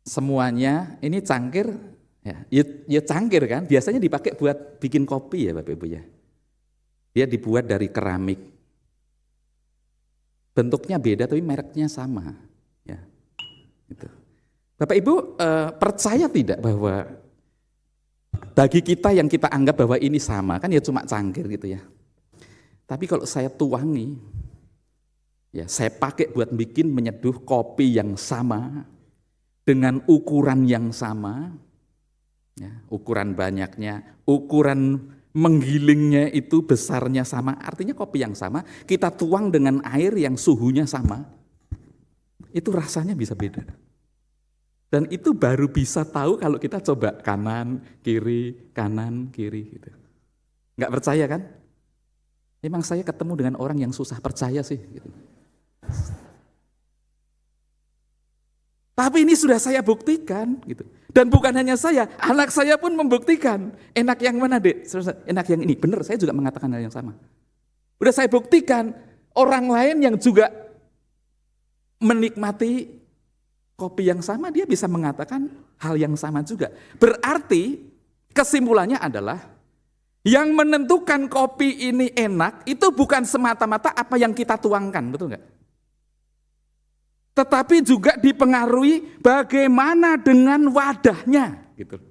Semuanya ini cangkir, ya cangkir kan, biasanya dipakai buat bikin kopi ya Bapak Ibu ya. Dia dibuat dari keramik. Bentuknya beda tapi mereknya sama. Ya, gitu. Bapak Ibu percaya tidak bahwa bagi kita yang kita anggap bahwa ini sama, kan ya cuma cangkir gitu ya. Tapi kalau saya tuangi, ya saya pakai buat bikin menyeduh kopi yang sama, dengan ukuran yang sama, ya, ukuran banyaknya, ukuran menggilingnya itu besarnya sama, artinya kopi yang sama, kita tuang dengan air yang suhunya sama, itu rasanya bisa beda. Dan itu baru bisa tahu kalau kita coba kanan, kiri gitu. Nggak percaya kan? Memang saya ketemu dengan orang yang susah percaya sih. Gitu. Tapi ini sudah saya buktikan. Gitu. Dan bukan hanya saya, anak saya pun membuktikan. Enak yang mana dek? Enak yang ini. Benar, saya juga mengatakan hal yang sama. Udah saya buktikan, orang lain yang juga menikmati kopi yang sama, dia bisa mengatakan hal yang sama juga. Berarti kesimpulannya adalah, yang menentukan kopi ini enak itu bukan semata-mata apa yang kita tuangkan, betul nggak? Tetapi juga dipengaruhi bagaimana dengan wadahnya, gitu.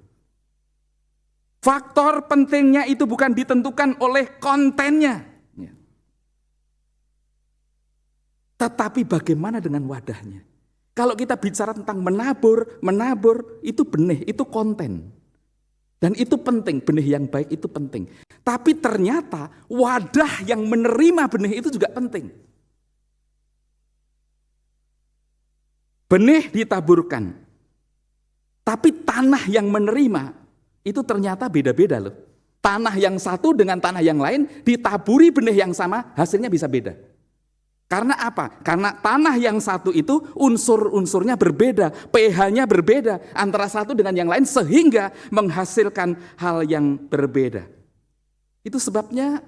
Faktor pentingnya itu bukan ditentukan oleh kontennya, tetapi bagaimana dengan wadahnya. Kalau kita bicara tentang menabur itu benih, itu konten. Dan itu penting, benih yang baik itu penting. Tapi ternyata wadah yang menerima benih itu juga penting. Benih ditaburkan. Tapi tanah yang menerima itu ternyata beda-beda loh. Tanah yang satu dengan tanah yang lain ditaburi benih yang sama, hasilnya bisa beda. Karena apa? Karena tanah yang satu itu unsur-unsurnya berbeda, pH-nya berbeda antara satu dengan yang lain sehingga menghasilkan hal yang berbeda. Itu sebabnya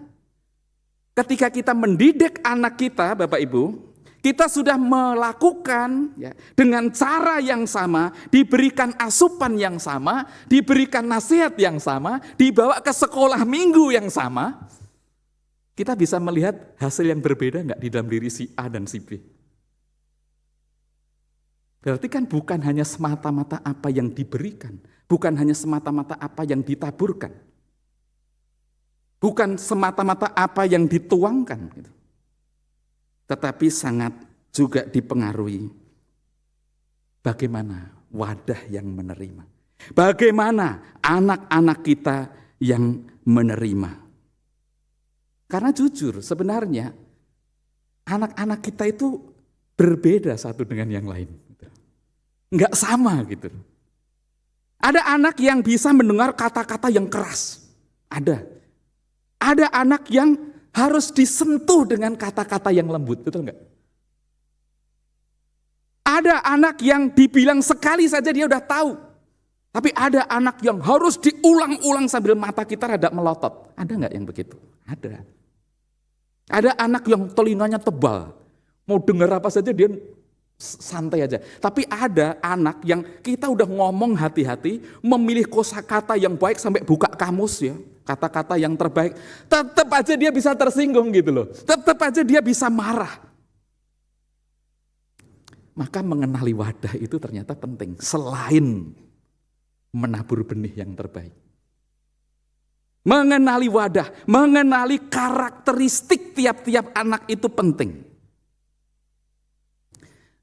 ketika kita mendidik anak kita, Bapak Ibu, kita sudah melakukan ya, dengan cara yang sama, diberikan asupan yang sama, diberikan nasihat yang sama, dibawa ke sekolah minggu yang sama. Kita bisa melihat hasil yang berbeda nggak di dalam diri si A dan si B? Berarti kan bukan hanya semata-mata apa yang diberikan, bukan hanya semata-mata apa yang ditaburkan, bukan semata-mata apa yang dituangkan, gitu. Tetapi sangat juga dipengaruhi bagaimana wadah yang menerima, bagaimana anak-anak kita yang menerima. Karena jujur, sebenarnya anak-anak kita itu berbeda satu dengan yang lain. Enggak sama gitu. Ada anak yang bisa mendengar kata-kata yang keras. Ada. Ada anak yang harus disentuh dengan kata-kata yang lembut, betul enggak? Ada anak yang dibilang sekali saja dia udah tahu. Tapi ada anak yang harus diulang-ulang sambil mata kita rada melotot. Ada enggak yang begitu? Ada. Ada anak yang telinganya tebal, mau dengar apa saja dia santai aja. Tapi ada anak yang kita udah ngomong hati-hati, memilih kosakata yang baik sampai buka kamus ya, kata-kata yang terbaik. Tetap aja dia bisa tersinggung gitu loh, tetap aja dia bisa marah. Maka mengenali wadah itu ternyata penting, selain menabur benih yang terbaik. Mengenali wadah, mengenali karakteristik tiap-tiap anak itu penting.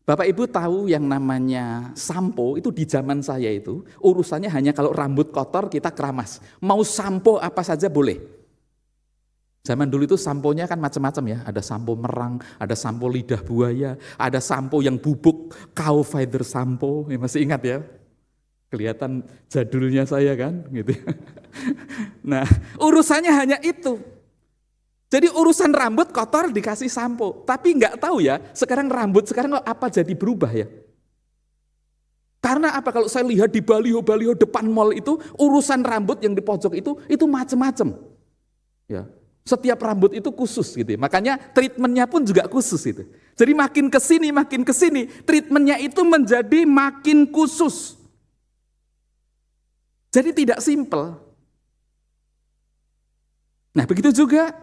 Bapak Ibu tahu yang namanya sampo itu di zaman saya itu urusannya hanya kalau rambut kotor kita keramas. Mau sampo apa saja boleh. Zaman dulu itu samponya kan macam-macam ya. Ada sampo merang, ada sampo lidah buaya, ada sampo yang bubuk, cow feather sampo. Ya, masih ingat ya? Kelihatan jadulnya saya kan gitu. Nah, urusannya hanya itu. Jadi urusan rambut kotor dikasih sampo, tapi nggak tahu ya, sekarang rambut sekarang apa jadi berubah ya? Karena apa? Kalau saya lihat di baliho-baliho depan mall itu urusan rambut yang di pojok itu macam-macam. Ya. Setiap rambut itu khusus gitu. Makanya treatmentnya pun juga khusus itu. Jadi makin kesini, treatmentnya itu menjadi makin khusus. Jadi tidak simpel. Nah begitu juga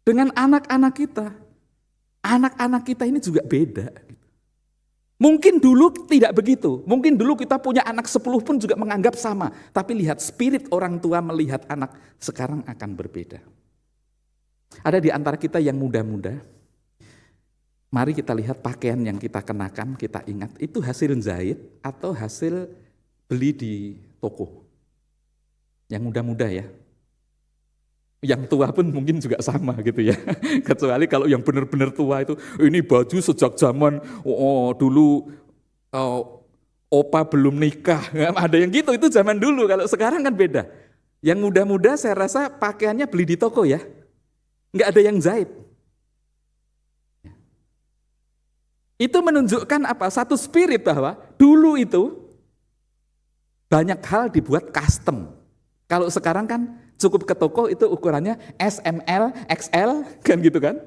dengan anak-anak kita. Anak-anak kita ini juga beda. Mungkin dulu tidak begitu. Mungkin dulu kita punya anak 10 pun juga menganggap sama. Tapi lihat spirit orang tua melihat anak sekarang akan berbeda. Ada di antara kita yang muda-muda. Mari kita lihat pakaian yang kita kenakan, kita ingat. Itu hasil jahit atau hasil beli di toko. Yang muda-muda ya. Yang tua pun mungkin juga sama gitu ya. Kecuali kalau yang benar-benar tua itu, ini baju sejak zaman dulu opa belum nikah. Ada yang gitu, itu zaman dulu. Kalau sekarang kan beda. Yang muda-muda saya rasa pakaiannya beli di toko ya. Nggak ada yang jahit. Itu menunjukkan apa? Satu spirit bahwa dulu itu banyak hal dibuat custom. Kalau sekarang kan cukup ke toko itu ukurannya S, M, L, XL, kan gitu kan.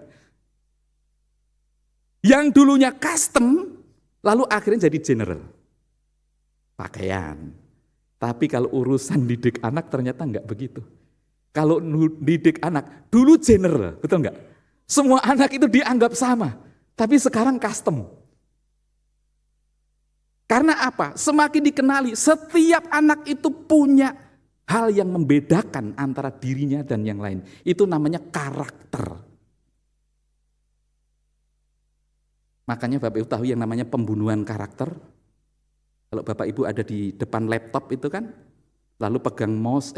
Yang dulunya custom, lalu akhirnya jadi general. Pakaian. Tapi kalau urusan didik anak ternyata enggak begitu. Kalau didik anak, dulu general, betul enggak? Semua anak itu dianggap sama, tapi sekarang custom. Karena apa? Semakin dikenali, setiap anak itu punya hal yang membedakan antara dirinya dan yang lain. Itu namanya karakter. Makanya Bapak Ibu tahu yang namanya pembunuhan karakter. Kalau Bapak Ibu ada di depan laptop itu kan, lalu pegang mouse,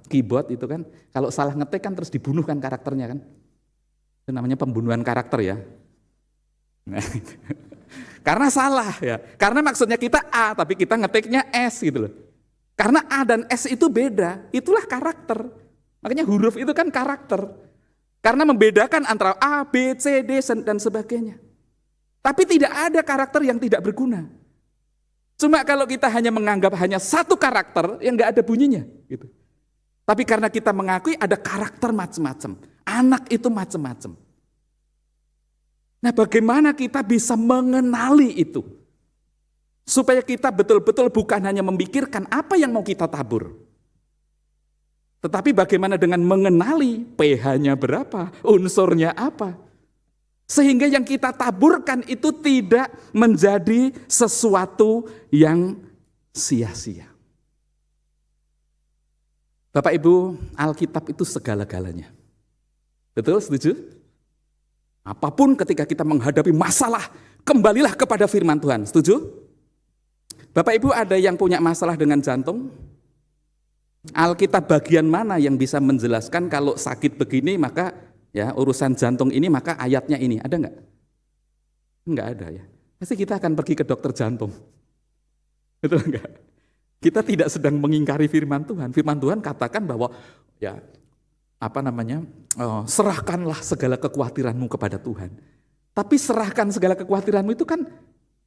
keyboard itu kan, kalau salah ngetik kan terus dibunuh kan karakternya kan. Itu namanya pembunuhan karakter ya. Nah, karena salah ya. Karena maksudnya kita A tapi kita ngetiknya S gitu loh. Karena A dan S itu beda, itulah karakter. Makanya huruf itu kan karakter. Karena membedakan antara A, B, C, D dan sebagainya. Tapi tidak ada karakter yang tidak berguna. Cuma kalau kita hanya menganggap hanya satu karakter yang nggak ada bunyinya gitu. Tapi karena kita mengakui ada karakter macam-macam. Anak itu macam-macam. Nah, bagaimana kita bisa mengenali itu? Supaya kita betul-betul bukan hanya memikirkan apa yang mau kita tabur. Tetapi bagaimana dengan mengenali pH-nya berapa, unsurnya apa. Sehingga yang kita taburkan itu tidak menjadi sesuatu yang sia-sia. Bapak Ibu, Alkitab itu segala-galanya. Betul, setuju? Apapun ketika kita menghadapi masalah, kembalilah kepada firman Tuhan. Setuju? Bapak Ibu ada yang punya masalah dengan jantung? Alkitab bagian mana yang bisa menjelaskan kalau sakit begini maka ya urusan jantung ini maka ayatnya ini? Ada enggak? Enggak ada ya. Pasti kita akan pergi ke dokter jantung. Betul enggak? Kita tidak sedang mengingkari firman Tuhan. Firman Tuhan katakan bahwa ya serahkanlah segala kekhawatiranmu kepada Tuhan. Tapi serahkan segala kekhawatiranmu itu kan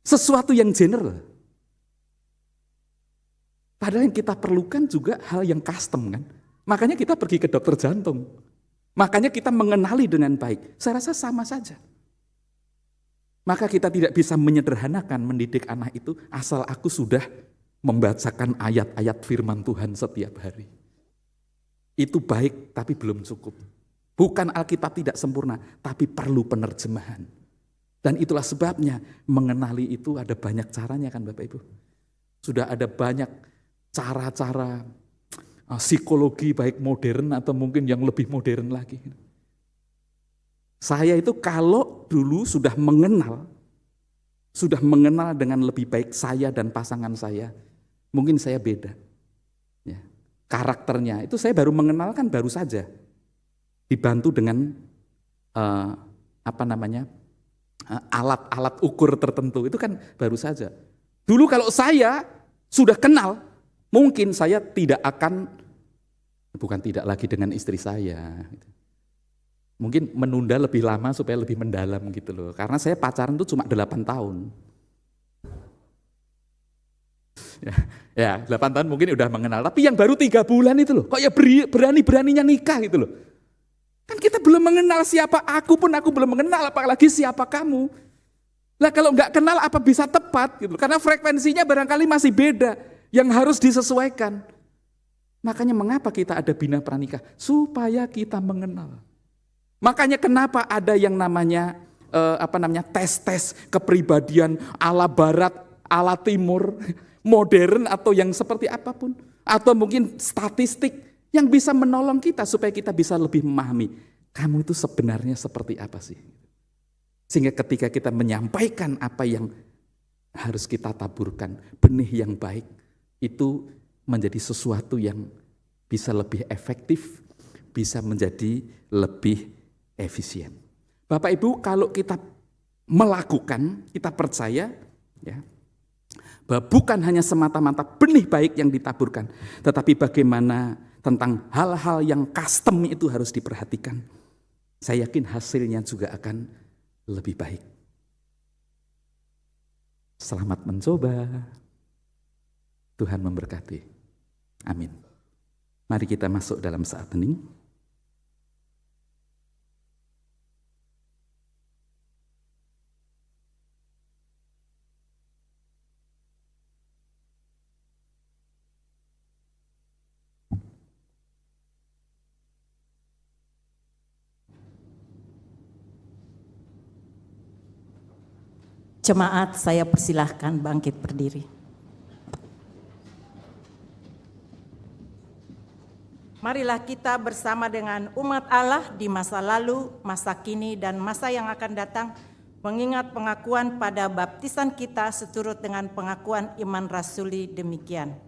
sesuatu yang general. Padahal yang kita perlukan juga hal yang custom kan. Makanya kita pergi ke dokter jantung. Makanya kita mengenali dengan baik. Saya rasa sama saja. Maka kita tidak bisa menyederhanakan mendidik anak itu asal aku sudah membacakan ayat-ayat firman Tuhan setiap hari. Itu baik tapi belum cukup. Bukan Alkitab tidak sempurna, tapi perlu penerjemahan. Dan itulah sebabnya mengenali itu ada banyak caranya kan Bapak Ibu. Sudah ada banyak cara-cara psikologi baik modern atau mungkin yang lebih modern lagi. Saya itu kalau dulu sudah mengenal dengan lebih baik saya dan pasangan saya, mungkin saya beda. Ya. Karakternya itu saya baru mengenal kan baru saja. Dibantu dengan alat-alat ukur tertentu itu kan baru saja. Dulu kalau saya sudah kenal, mungkin saya tidak akan, bukan tidak lagi dengan istri saya. Mungkin menunda lebih lama supaya lebih mendalam gitu loh. Karena saya pacaran itu cuma 8 tahun. Ya 8 tahun mungkin udah mengenal. Tapi yang baru 3 bulan itu loh, kok ya berani-beraninya nikah gitu loh. Kan kita belum mengenal siapa aku pun aku belum mengenal, apalagi siapa kamu. Lah kalau nggak kenal apa bisa tepat gitu. Karena frekuensinya barangkali masih beda yang harus disesuaikan. Makanya mengapa kita ada bina pranikah? Supaya kita mengenal. Makanya kenapa ada yang namanya tes-tes kepribadian ala barat, ala timur, modern atau yang seperti apapun. Atau mungkin statistik yang bisa menolong kita supaya kita bisa lebih memahami. Kamu itu sebenarnya seperti apa sih? Sehingga ketika kita menyampaikan apa yang harus kita taburkan, benih yang baik, itu menjadi sesuatu yang bisa lebih efektif, bisa menjadi lebih efisien. Bapak Ibu, kalau kita melakukan, kita percaya ya, bahwa bukan hanya semata-mata benih baik yang ditaburkan, tetapi bagaimana tentang hal-hal yang custom itu harus diperhatikan. Saya yakin hasilnya juga akan lebih baik. Selamat mencoba. Tuhan memberkati. Amin. Mari kita masuk dalam saat hening. Jemaat, saya persilahkan bangkit berdiri. Marilah kita bersama dengan umat Allah di masa lalu, masa kini, dan masa yang akan datang mengingat pengakuan pada baptisan kita seturut dengan pengakuan iman rasuli demikian.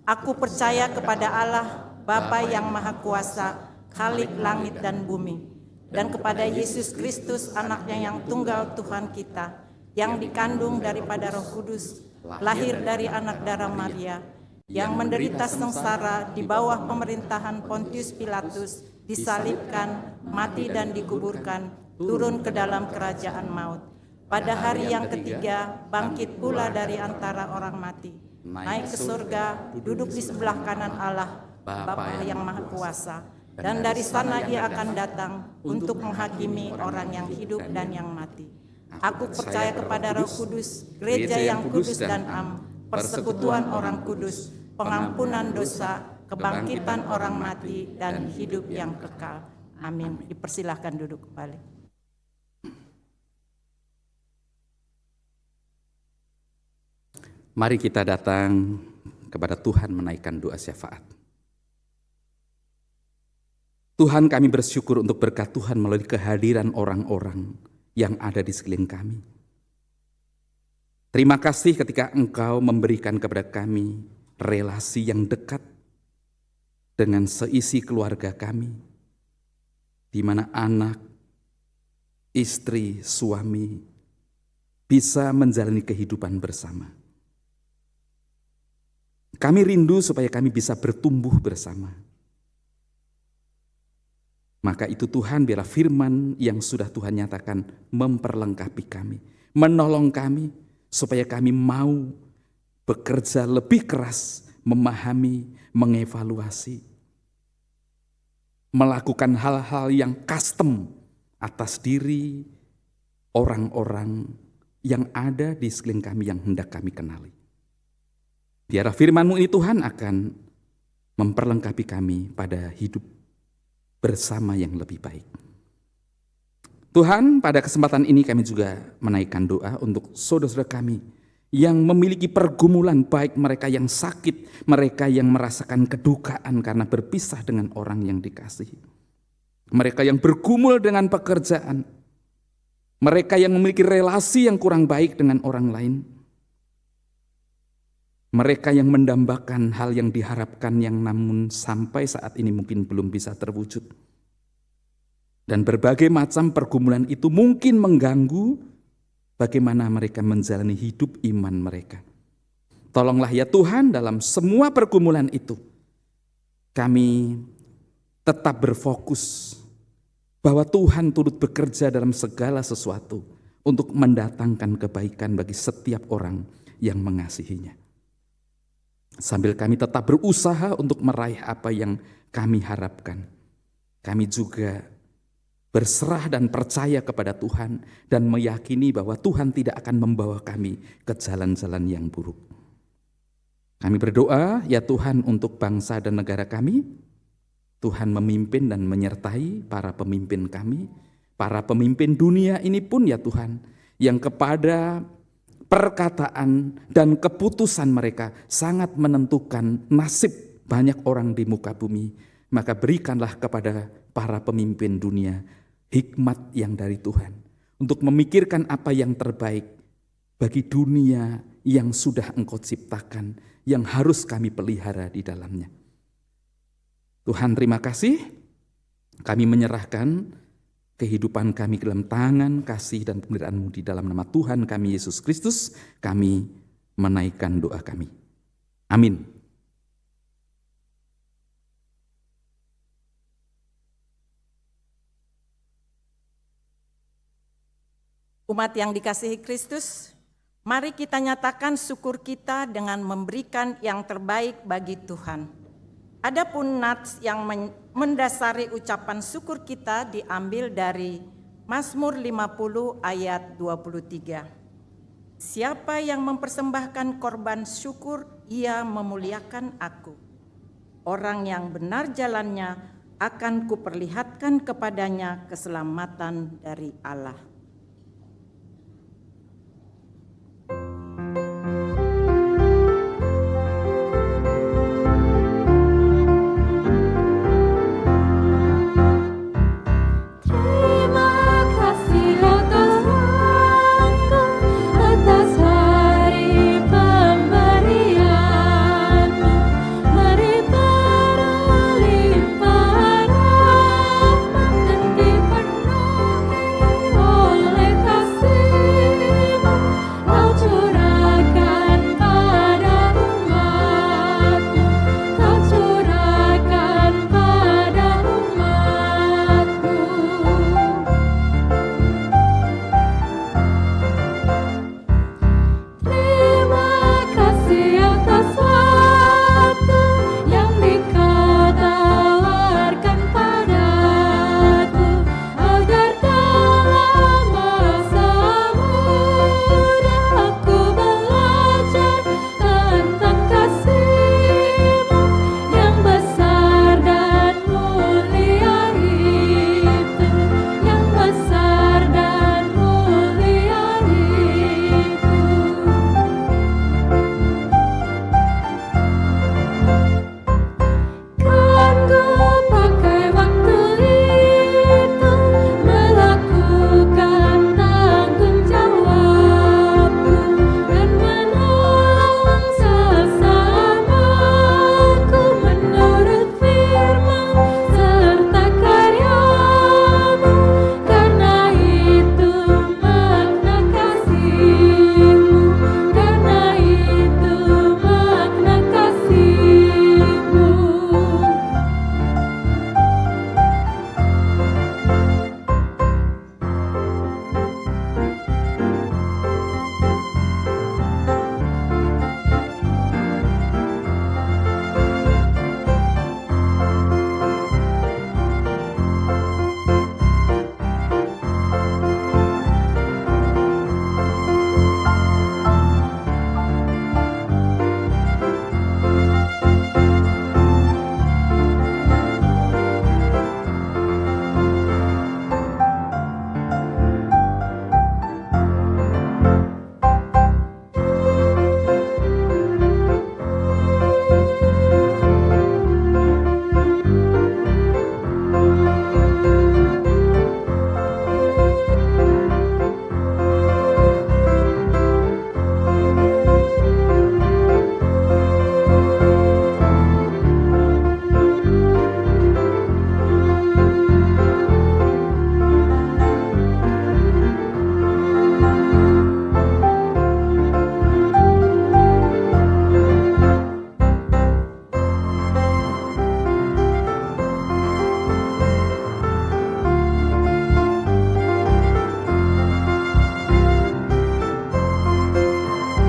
Aku percaya kepada Allah, Bapa yang Maha Kuasa, Khalik langit dan bumi, dan kepada Yesus Kristus, anaknya yang tunggal Tuhan kita, yang dikandung daripada Roh Kudus, lahir dari anak darah Maria, yang menderita sengsara di bawah pemerintahan Pontius Pilatus, disalibkan, mati dan dikuburkan, turun ke dalam kerajaan maut. Pada hari yang ketiga, bangkit pula dari antara orang mati, naik ke surga, duduk di sebelah kanan Allah, Bapa yang Maha Kuasa, dan dari sana Ia akan datang untuk menghakimi orang yang hidup dan yang mati. Aku percaya kepada Roh Kudus, gereja yang kudus dan am, persekutuan orang kudus, pengampunan dosa, kebangkitan orang mati, dan hidup yang kekal. Amin. Dipersilahkan duduk kembali. Mari kita datang kepada Tuhan menaikkan doa syafaat. Tuhan, kami bersyukur untuk berkat Tuhan melalui kehadiran orang-orang yang ada di sekeliling kami. Terima kasih ketika Engkau memberikan kepada kami relasi yang dekat dengan seisi keluarga kami, di mana anak, istri, suami bisa menjalani kehidupan bersama. Kami rindu supaya kami bisa bertumbuh bersama. Maka itu Tuhan, biarlah firman yang sudah Tuhan nyatakan memperlengkapi kami, menolong kami supaya kami mau bekerja lebih keras, memahami, mengevaluasi, melakukan hal-hal yang custom atas diri orang-orang yang ada di sekeliling kami yang hendak kami kenali. Biarlah firman-Mu ini Tuhan akan memperlengkapi kami pada hidup bersama yang lebih baik. Tuhan, pada kesempatan ini kami juga menaikkan doa untuk saudara-saudara kami yang memiliki pergumulan, baik mereka yang sakit, mereka yang merasakan kedukaan karena berpisah dengan orang yang dikasihi, mereka yang bergumul dengan pekerjaan, mereka yang memiliki relasi yang kurang baik dengan orang lain, mereka yang mendambakan hal yang diharapkan yang namun sampai saat ini mungkin belum bisa terwujud. Dan berbagai macam pergumulan itu mungkin mengganggu bagaimana mereka menjalani hidup iman mereka. Tolonglah ya Tuhan, dalam semua pergumulan itu kami tetap berfokus bahwa Tuhan turut bekerja dalam segala sesuatu untuk mendatangkan kebaikan bagi setiap orang yang mengasihinya. Sambil kami tetap berusaha untuk meraih apa yang kami harapkan, kami juga berserah dan percaya kepada Tuhan dan meyakini bahwa Tuhan tidak akan membawa kami ke jalan-jalan yang buruk. Kami berdoa ya Tuhan untuk bangsa dan negara kami. Tuhan memimpin dan menyertai para pemimpin kami, para pemimpin dunia ini pun ya Tuhan, yang kepada perkataan dan keputusan mereka sangat menentukan nasib banyak orang di muka bumi. Maka berikanlah kepada para pemimpin dunia hikmat yang dari Tuhan untuk memikirkan apa yang terbaik bagi dunia yang sudah Engkau ciptakan, yang harus kami pelihara di dalamnya. Tuhan, terima kasih. Kami menyerahkan kehidupan kami ke dalam tangan kasih dan pemeliharaan-Mu di dalam nama Tuhan kami Yesus Kristus. Kami menaikkan doa kami. Amin. Umat yang dikasihi Kristus, mari kita nyatakan syukur kita dengan memberikan yang terbaik bagi Tuhan. Adapun nats yang mendasari ucapan syukur kita diambil dari Mazmur 50 ayat 23. Siapa yang mempersembahkan korban syukur, ia memuliakan aku. Orang yang benar jalannya akan kuperlihatkan kepadanya keselamatan dari Allah. Terima kasih atas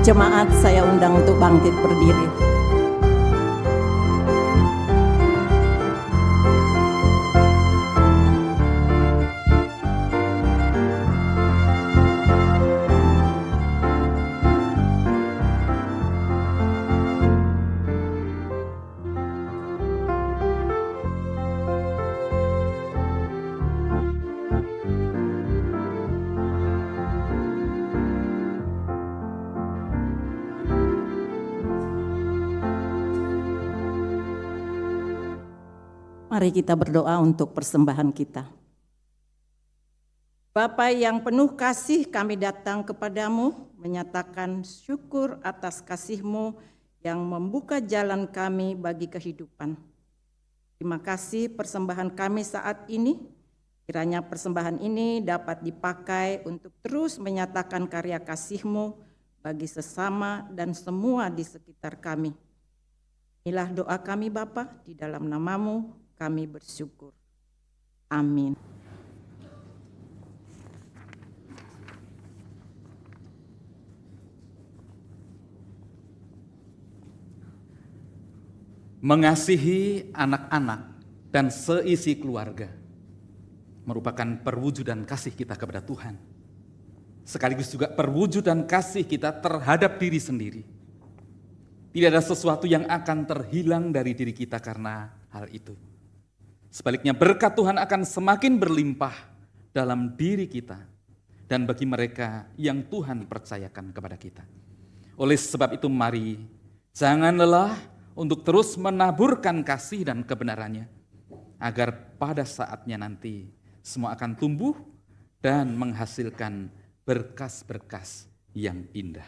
jemaat saya undang untuk bangkit berdiri. Mari kita berdoa untuk persembahan kita. Bapa yang penuh kasih, kami datang kepadamu menyatakan syukur atas kasih-Mu yang membuka jalan kami bagi kehidupan. Terima kasih persembahan kami saat ini. Kiranya persembahan ini dapat dipakai untuk terus menyatakan karya kasih-Mu bagi sesama dan semua di sekitar kami. Inilah doa kami Bapa, di dalam nama-Mu kami bersyukur. Amin. Mengasihi anak-anak dan seisi keluarga merupakan perwujudan kasih kita kepada Tuhan. Sekaligus juga perwujudan kasih kita terhadap diri sendiri. Tidak ada sesuatu yang akan terhilang dari diri kita karena hal itu. Sebaliknya berkat Tuhan akan semakin berlimpah dalam diri kita dan bagi mereka yang Tuhan percayakan kepada kita. Oleh sebab itu mari jangan lelah untuk terus menaburkan kasih dan kebenarannya, agar pada saatnya nanti semua akan tumbuh dan menghasilkan berkas-berkas yang indah.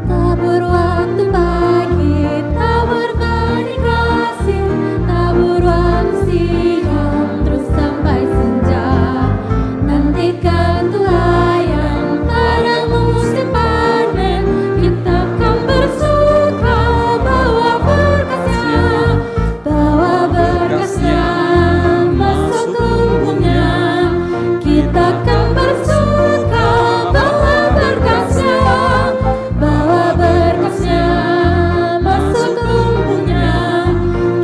Tabur waktu pagi, tabur tani kasih, tabur waktu siang, terus sampai senja. Nantikan Tuhan yang pada musim panen, kita akan bersuka bawa berkasnya, masuk lumbungnya. Kita akan bersuka bawa berkasnya, masuk lumbungnya.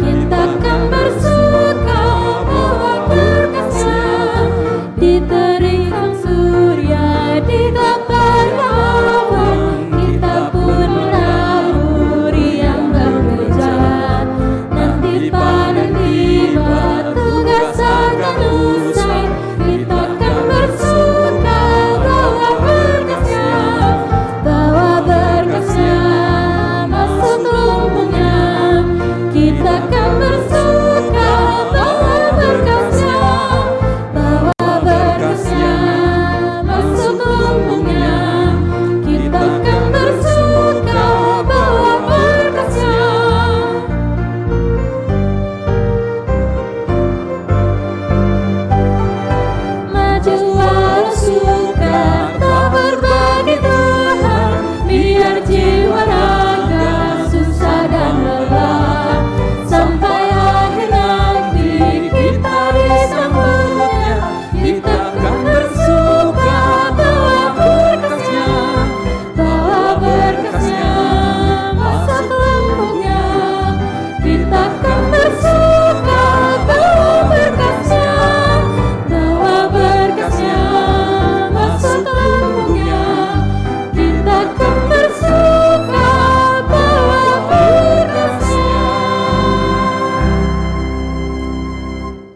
Kita akan bersuka bawa berkasnya, di terik sang surya, di tapar awan, kita pun menabur yang bekerja. Nanti panen tiba, tugas akan usai, kita akan bersuka bawa berkasnya, masuk lumbungnya. Kita akan bersuka bawa berkasnya, masuk lumbungnya. Kita akan bersuka bawa berkasnya. Maju walau sukar, tak berbagi Tuhan, biar jiwa raga susah dan lelah. Sampai akhir nanti kita disambutnya, kita akan bersuka bawa berkasnya, masuk lumbungnya. Kita akan bersuka bawa berkasnya, masuk lumbungnya. Kita akan bersuka bawa berkasnya.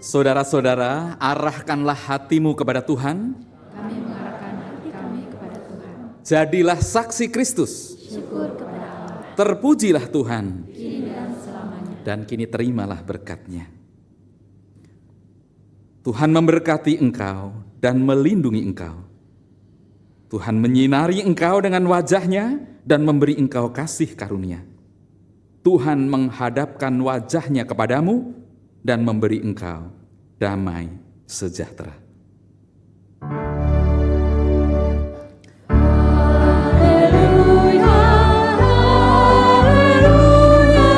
Saudara-saudara, arahkanlah hatimu kepada Tuhan. Kami mengarahkan hati kami kepada Tuhan. Jadilah saksi Kristus. Syukur kepada Allah. Terpujilah Tuhan. Kini dan selamanya. Dan kini terimalah berkat-Nya. Tuhan memberkati engkau dan melindungi engkau. Tuhan menyinari engkau dengan wajah-Nya dan memberi engkau kasih karunia. Tuhan menghadapkan wajah-Nya kepadamu dan memberi engkau damai sejahtera. Haleluya, haleluya, haleluya.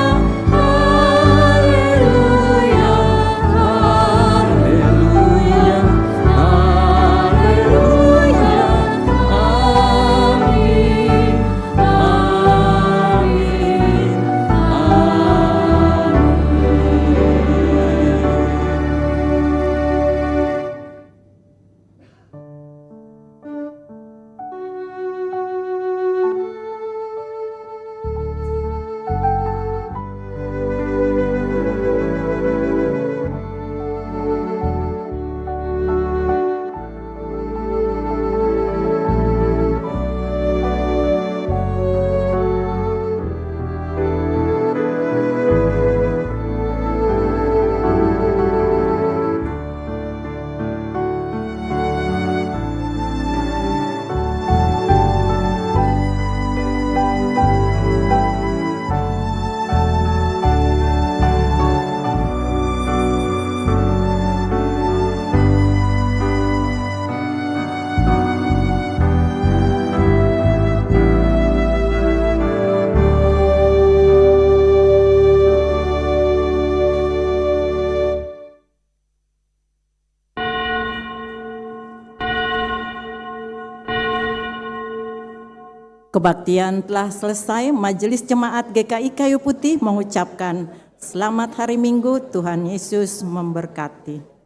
Kebaktian telah selesai. Majelis Jemaat GKI Kayu Putih mengucapkan selamat hari Minggu, Tuhan Yesus memberkati.